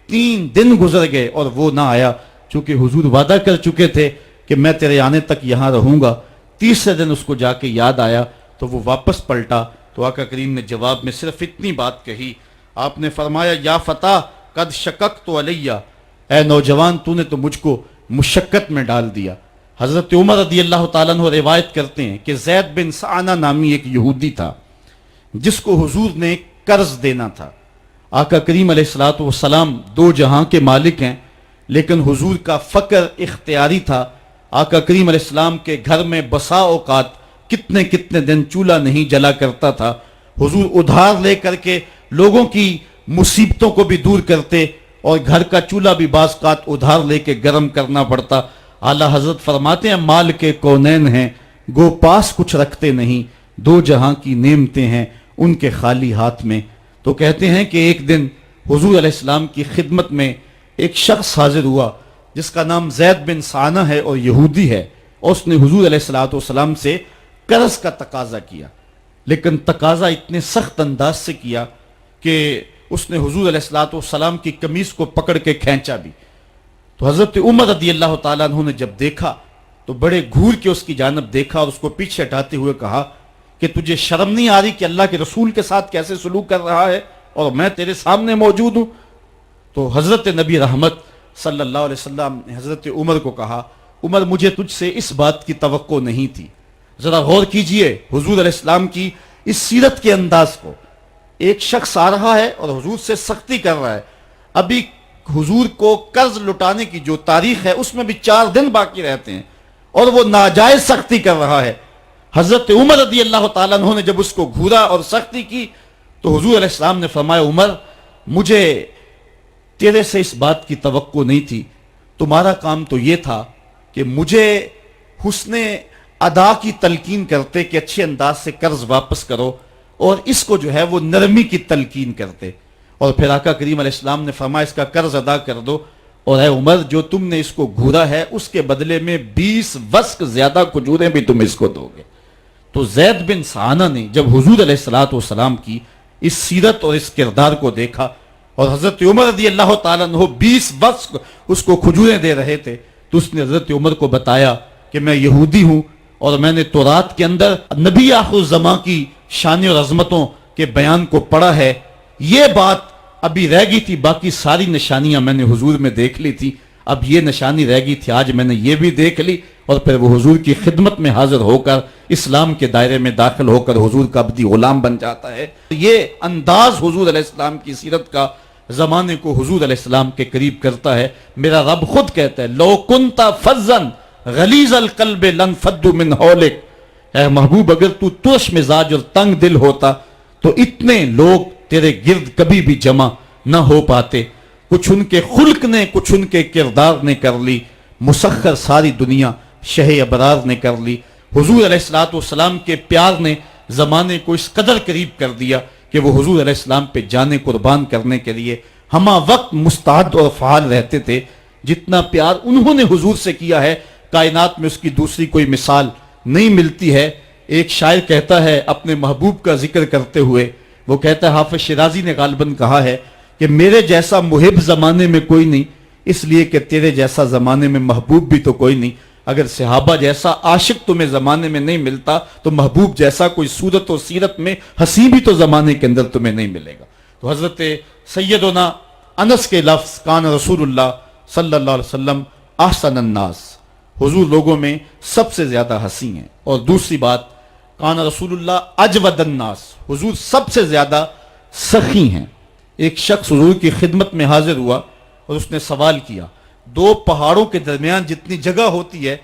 3 دن گزر گئے اور وہ نہ آیا، چونکہ حضور وعدہ کر چکے تھے کہ میں تیرے آنے تک یہاں رہوں گا۔ تیسرے دن اس کو جا کے یاد آیا تو وہ واپس پلٹا، تو آقا کریم نے جواب میں صرف اتنی بات کہی، آپ نے فرمایا یا فتح قد شککت علیہ، اے نوجوان تو نے تو مجھ کو مشقت میں ڈال دیا۔ حضرت عمر رضی اللہ تعالیٰ عنہ روایت کرتے ہیں کہ زید بن سعنہ نامی ایک یہودی تھا جس کو حضور نے قرض دینا تھا۔ آقا کریم علیہ الصلوۃ والسلام 2 جہاں کے مالک ہیں، لیکن حضور کا فقر اختیاری تھا۔ آقا کریم علیہ السلام کے گھر میں بسا اوقات کتنے کتنے دن چولہا نہیں جلا کرتا تھا۔ حضور ادھار لے کر کے لوگوں کی مصیبتوں کو بھی دور کرتے اور گھر کا چولہا بھی بعض اوقات ادھار لے کے گرم کرنا پڑتا۔ اعلیٰ حضرت فرماتے ہیں مال کے کونین ہیں گو پاس کچھ رکھتے نہیں، 2 جہاں کی نعمتیں ہیں ان کے خالی ہاتھ میں۔ تو کہتے ہیں کہ ایک دن حضور علیہ السلام کی خدمت میں ایک شخص حاضر ہوا جس کا نام زید بن سعنہ ہے اور یہودی ہے۔ اور اس نے حضور علیہ الصلوۃ والسلام سے قرض کا تقاضا کیا، لیکن تقاضا اتنے سخت انداز سے کیا کہ اس نے حضور علیہ الصلوۃ والسلام کی قمیص کو پکڑ کے کھینچا بھی۔ تو حضرت عمر رضی اللہ تعالیٰ عنہ نے جب دیکھا تو بڑے گھور کے اس کی جانب دیکھا اور اس کو پیچھے ہٹاتے ہوئے کہا کہ تجھے شرم نہیں آ رہی کہ اللہ کے رسول کے ساتھ کیسے سلوک کر رہا ہے اور میں تیرے سامنے موجود ہوں؟ تو حضرت نبی رحمت صلی اللہ علیہ وسلم نے حضرت عمر کو کہا، عمر مجھے تجھ سے اس بات کی توقع نہیں تھی۔ ذرا غور کیجئے حضور علیہ السلام کی اس سیرت کے انداز کو۔ ایک شخص آ رہا ہے اور حضور سے سختی کر رہا ہے، ابھی حضور کو قرض لٹانے کی جو تاریخ ہے اس میں بھی 4 دن باقی رہتے ہیں اور وہ ناجائز سختی کر رہا ہے۔ حضرت عمر رضی اللہ تعالیٰ عنہ نے جب اس کو گھورا اور سختی کی تو حضور علیہ السلام نے فرمایا، عمر مجھے تیرے سے اس بات کی توقع نہیں تھی، تمہارا کام تو یہ تھا کہ مجھے حسن ادا کی تلقین کرتے کہ اچھے انداز سے قرض واپس کرو، اور اس کو جو ہے وہ نرمی کی تلقین کرتے، اور پھر آقا کریم علیہ السلام نے فرمایا اس کا قرض ادا کر دو، اور اے عمر جو تم نے اس کو گھورا ہے اس کے بدلے میں 20 وسق زیادہ کھجوریں بھی تم اس کو دو گے۔ تو زید بن سعانہ نے جب حضور علیہ الصلوۃ والسلام کی اس سیرت اور اس کردار کو دیکھا اور حضرت عمر رضی اللہ تعالیٰ عنہ 20 وسق اس کو کھجوریں دے رہے تھے، تو اس نے حضرت عمر کو بتایا کہ میں یہودی ہوں اور میں نے تورات کے اندر نبی آخر الزمان کی شان اور عظمتوں کے بیان کو پڑھا ہے، یہ بات ابھی رہ گئی تھی، باقی ساری نشانیاں میں نے حضور میں دیکھ لی تھی، اب یہ نشانی رہ گئی تھی، آج میں نے یہ بھی دیکھ لی، اور پھر وہ حضور کی خدمت میں حاضر ہو کر اسلام کے دائرے میں داخل ہو کر حضور کا عبدی غلام بن جاتا ہے۔ یہ انداز حضور علیہ السلام کی سیرت کا زمانے کو حضور علیہ السلام کے قریب کرتا ہے۔ میرا رب خود کہتا ہے، لو کنت فظا غلیظ القلب لانفضوا من حولک، اے محبوب اگر تو ترش مزاج اور تنگ دل ہوتا تو اتنے لوگ تیرے گرد کبھی بھی جمع نہ ہو پاتے۔ کچھ ان کے خلق نے، کچھ ان کے کردار نے کر لی، مسخر ساری دنیا شہ ابرار نے کر لی۔ حضور علیہ الصلوۃ والسلام کے پیار نے زمانے کو اس قدر قریب کر دیا کہ وہ حضور علیہ السلام پہ جانے قربان کرنے کے لیے ہمہ وقت مستعد اور فعال رہتے تھے۔ جتنا پیار انہوں نے حضور سے کیا ہے کائنات میں اس کی دوسری کوئی مثال نہیں ملتی ہے۔ ایک شاعر کہتا ہے اپنے محبوب کا ذکر کرتے ہوئے، وہ کہتا ہے، حافظ شیرازی نے غالباً کہا ہے کہ میرے جیسا محب زمانے میں کوئی نہیں، اس لیے کہ تیرے جیسا زمانے میں محبوب بھی تو کوئی نہیں۔ اگر صحابہ جیسا عاشق تمہیں زمانے میں نہیں ملتا تو محبوب جیسا کوئی صورت و سیرت میں حسین بھی تو زمانے کے اندر تمہیں نہیں ملے گا۔ تو حضرت سیدنا انس کے لفظ، کان رسول اللہ صلی اللہ علیہ وسلم احسن الناس، حضور لوگوں میں سب سے زیادہ حسین ہیں۔ اور دوسری بات، کان رسول اللہ اجود الناس، حضور سب سے زیادہ سخی ہیں۔ ایک شخص حضور کی خدمت میں حاضر ہوا اور اس نے سوال کیا، 2 پہاڑوں کے درمیان جتنی جگہ ہوتی ہے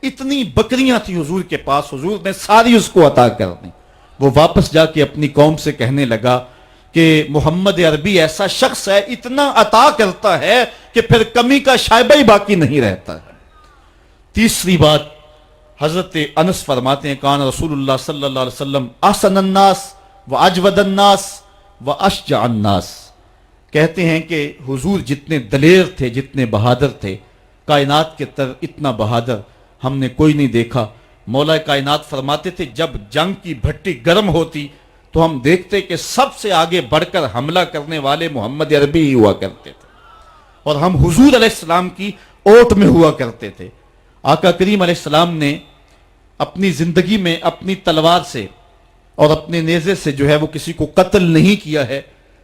اتنی بکریاں تھی حضور کے پاس، حضور نے ساری اس کو عطا کر دی۔ وہ واپس جا کے اپنی قوم سے کہنے لگا کہ محمد عربی ایسا شخص ہے، اتنا عطا کرتا ہے کہ پھر کمی کا شائبہ ہی باقی نہیں رہتا ہے۔ تیسری بات، حضرت انس فرماتے ہیں، کان رسول اللہ صلی اللہ علیہ وسلم احسن الناس و اجود الناس و اشجع الناس، کہتے ہیں کہ حضور جتنے دلیر تھے، جتنے بہادر تھے، کائنات کے تر اتنا بہادر ہم نے کوئی نہیں دیکھا۔ مولا کائنات فرماتے تھے جب جنگ کی بھٹی گرم ہوتی تو ہم دیکھتے کہ سب سے آگے بڑھ کر حملہ کرنے والے محمد عربی ہی ہوا کرتے تھے، اور ہم حضور علیہ السلام کی اوٹ میں ہوا کرتے تھے۔ آقا کریم علیہ السلام نے اپنی زندگی میں اپنی تلوار سے اور اپنے نیزے سے جو ہے وہ کسی کو قتل نہیں کیا ہے،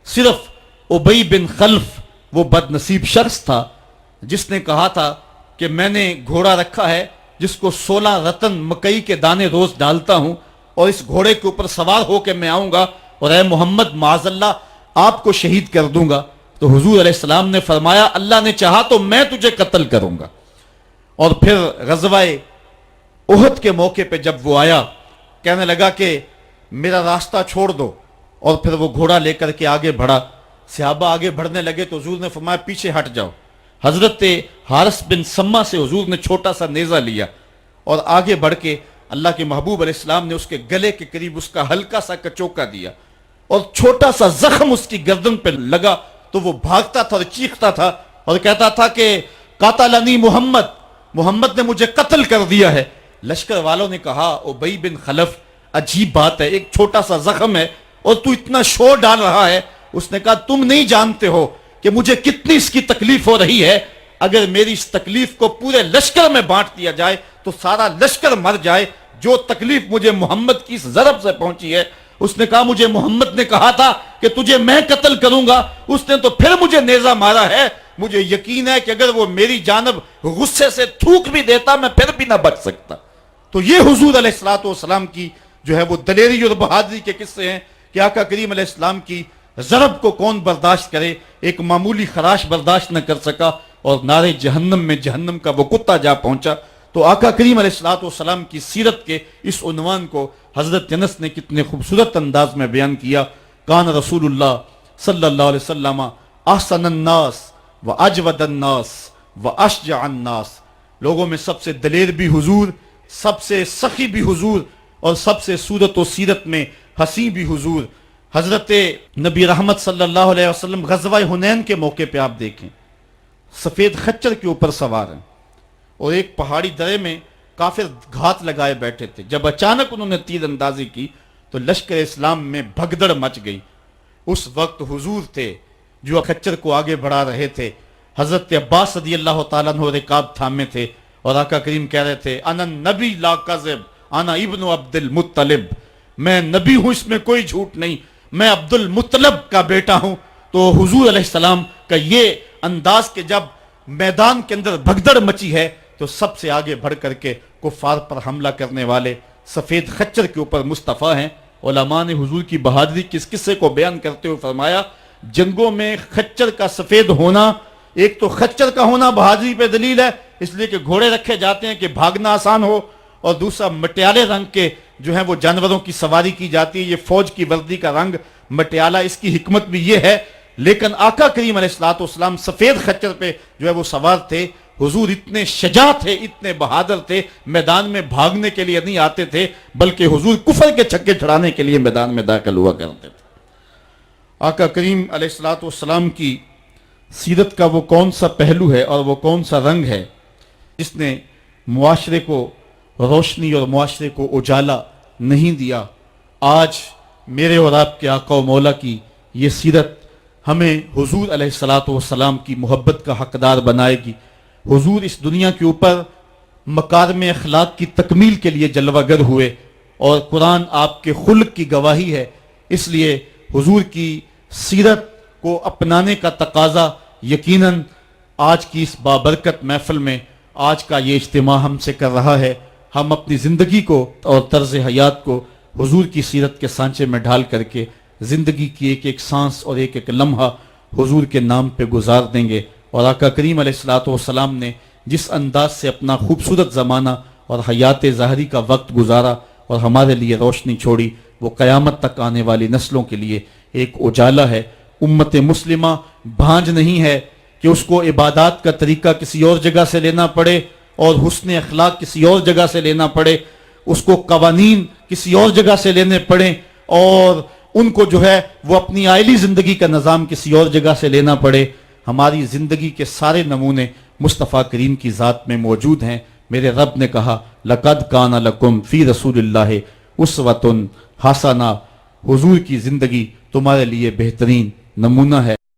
صرف ابی بن خلف وہ بد نصیب شخص تھا جس نے کہا تھا کہ میں نے گھوڑا رکھا ہے جس کو 16 رتن مکئی کے دانے روز ڈالتا ہوں، اور اس گھوڑے کے اوپر سوار ہو کے میں آؤں گا اور اے محمد معاذ اللہ آپ کو شہید کر دوں گا۔ تو حضور علیہ السلام نے فرمایا اللہ نے چاہا تو میں تجھے قتل کروں گا۔ اور پھر غزوہ احد کے موقع پہ جب وہ آیا، کہنے لگا کہ میرا راستہ چھوڑ دو، اور پھر وہ گھوڑا لے کر کے آگے بڑھا۔ صحابہ آگے بڑھنے لگے تو حضور نے فرمایا پیچھے ہٹ جاؤ۔ حضرت حارث بن سما سے حضور نے چھوٹا سا نیزہ لیا اور آگے بڑھ کے اللہ کے محبوب علیہ السلام نے اس کے گلے کے قریب اس کا ہلکا سا کچوکا دیا، اور چھوٹا سا زخم اس کی گردن پہ لگا تو وہ بھاگتا تھا اور چیختا تھا اور کہتا تھا کہ قاتلنی محمد، محمد نے مجھے قتل کر دیا ہے۔ لشکر والوں نے کہا ابی بن خلف عجیب بات ہے، ایک چھوٹا سا زخم ہے اور تو اتنا شور ڈال رہا ہے۔ اس نے کہا تم نہیں جانتے ہو کہ مجھے کتنی اس کی تکلیف ہو رہی ہے، اگر میری اس تکلیف کو پورے لشکر میں بانٹ دیا جائے تو سارا لشکر مر جائے، جو تکلیف مجھے محمد کی اس ضرب سے پہنچی ہے۔ اس نے کہا مجھے محمد نے کہا تھا کہ تجھے میں قتل کروں گا، اس نے تو پھر مجھے نیزہ مارا ہے، مجھے یقین ہے کہ اگر وہ میری جانب غصے سے تھوک بھی دیتا میں پھر بھی نہ بچ سکتا۔ تو یہ حضور علیہ السلام کی جو ہے وہ دلیری اور بہادری کے قصے ہیں کہ آقا کریم علیہ السلام کی ضرب کو کون برداشت کرے، ایک معمولی خراش برداشت نہ کر سکا اور نارے جہنم میں جہنم کا وہ کتا جا پہنچا۔ تو آقا کریم علیہ السلام کی سیرت کے اس عنوان کو حضرت انس نے کتنے خوبصورت انداز میں بیان کیا۔ کان رسول اللہ صلی اللہ علیہ وسلم احسن الناس و اجود الناس و اشجع الناس، لوگوں میں سب سے دلیر بھی حضور، سب سے سخی بھی حضور، اور سب سے صورت و سیرت میں حسین بھی حضور۔ حضرت نبی رحمت صلی اللہ علیہ وسلم غزوہ حنین کے موقع پہ آپ دیکھیں، سفید خچر کے اوپر سوار ہیں اور ایک پہاڑی درے میں کافر گھات لگائے بیٹھے تھے۔ جب اچانک انہوں نے تیر اندازی کی تو لشکر اسلام میں بھگدڑ مچ گئی۔ اس وقت حضور تھے جو خچر کو آگے بڑھا رہے تھے، حضرت عباس رضی اللہ تعالیٰ عنہ رکاب تھامے تھے اور آقا کریم کہہ رہے تھے انا نبی لا کذب انا ابن عبد المطلب، میں نبی ہوں، اس میں کوئی جھوٹ نہیں، میں عبد المطلب کا بیٹا ہوں۔ تو حضور علیہ السلام کا یہ انداز کہ جب میدان کے اندر بھگدڑ مچی ہے تو سب سے آگے بڑھ کر کے کفار پر حملہ کرنے والے سفید خچر کے اوپر مصطفیٰ ہیں۔ علماء نے حضور کی بہادری کے اس قصے کو بیان کرتے ہوئے فرمایا جنگوں میں خچر کا سفید ہونا، ایک تو خچر کا ہونا بہادری پہ دلیل ہے، اس لیے کہ گھوڑے رکھے جاتے ہیں کہ بھاگنا آسان ہو، اور دوسرا مٹیالے رنگ کے جو ہیں وہ جانوروں کی سواری کی جاتی ہے، یہ فوج کی وردی کا رنگ مٹیالہ، اس کی حکمت بھی یہ ہے۔ لیکن آقا کریم علیہ السلام سفید خچر پہ جو ہے وہ سوار تھے۔ حضور اتنے شجاع تھے، اتنے بہادر تھے، میدان میں بھاگنے کے لیے نہیں آتے تھے بلکہ حضور کفر کے چھکے چھڑانے کے لیے میدان میں داخل ہوا کرتے تھے۔ آقا کریم علیہ السلام کی سیرت کا وہ کون سا پہلو ہے اور وہ کون سا رنگ ہے جس نے معاشرے کو روشنی اور معاشرے کو اجالا نہیں دیا؟ آج میرے اور آپ کے آقا و مولا کی یہ سیرت ہمیں حضور علیہ السلام کی محبت کا حقدار بنائے گی۔ حضور اس دنیا کے اوپر مکارم اخلاق کی تکمیل کے لیے جلوہ گر ہوئے اور قرآن آپ کے خلق کی گواہی ہے، اس لیے حضور کی سیرت کو اپنانے کا تقاضا یقیناً آج کی اس بابرکت محفل میں آج کا یہ اجتماع ہم سے کر رہا ہے۔ ہم اپنی زندگی کو اور طرز حیات کو حضور کی سیرت کے سانچے میں ڈھال کر کے زندگی کی ایک ایک سانس اور ایک ایک لمحہ حضور کے نام پہ گزار دیں گے۔ اور آقا کریم علیہ السلام نے جس انداز سے اپنا خوبصورت زمانہ اور حیات ظاہری کا وقت گزارا اور ہمارے لیے روشنی چھوڑی، وہ قیامت تک آنے والی نسلوں کے لیے ایک اجالا ہے۔ امت مسلمہ بھانج نہیں ہے کہ اس کو عبادات کا طریقہ کسی اور جگہ سے لینا پڑے اور حسن اخلاق کسی اور جگہ سے لینا پڑے، اس کو قوانین کسی اور جگہ سے لینے پڑیں اور ان کو جو ہے وہ اپنی عائلی زندگی کا نظام کسی اور جگہ سے لینا پڑے۔ ہماری زندگی کے سارے نمونے مصطفیٰ کریم کی ذات میں موجود ہیں۔ میرے رب نے کہا لَقَدْ كَانَ لَكُمْ فِي رَسُولِ اللَّهِ أُسْوَةٌ حَسَنَةٌ، حضور کی زندگی تمہارے لیے بہترین نمونہ ہے۔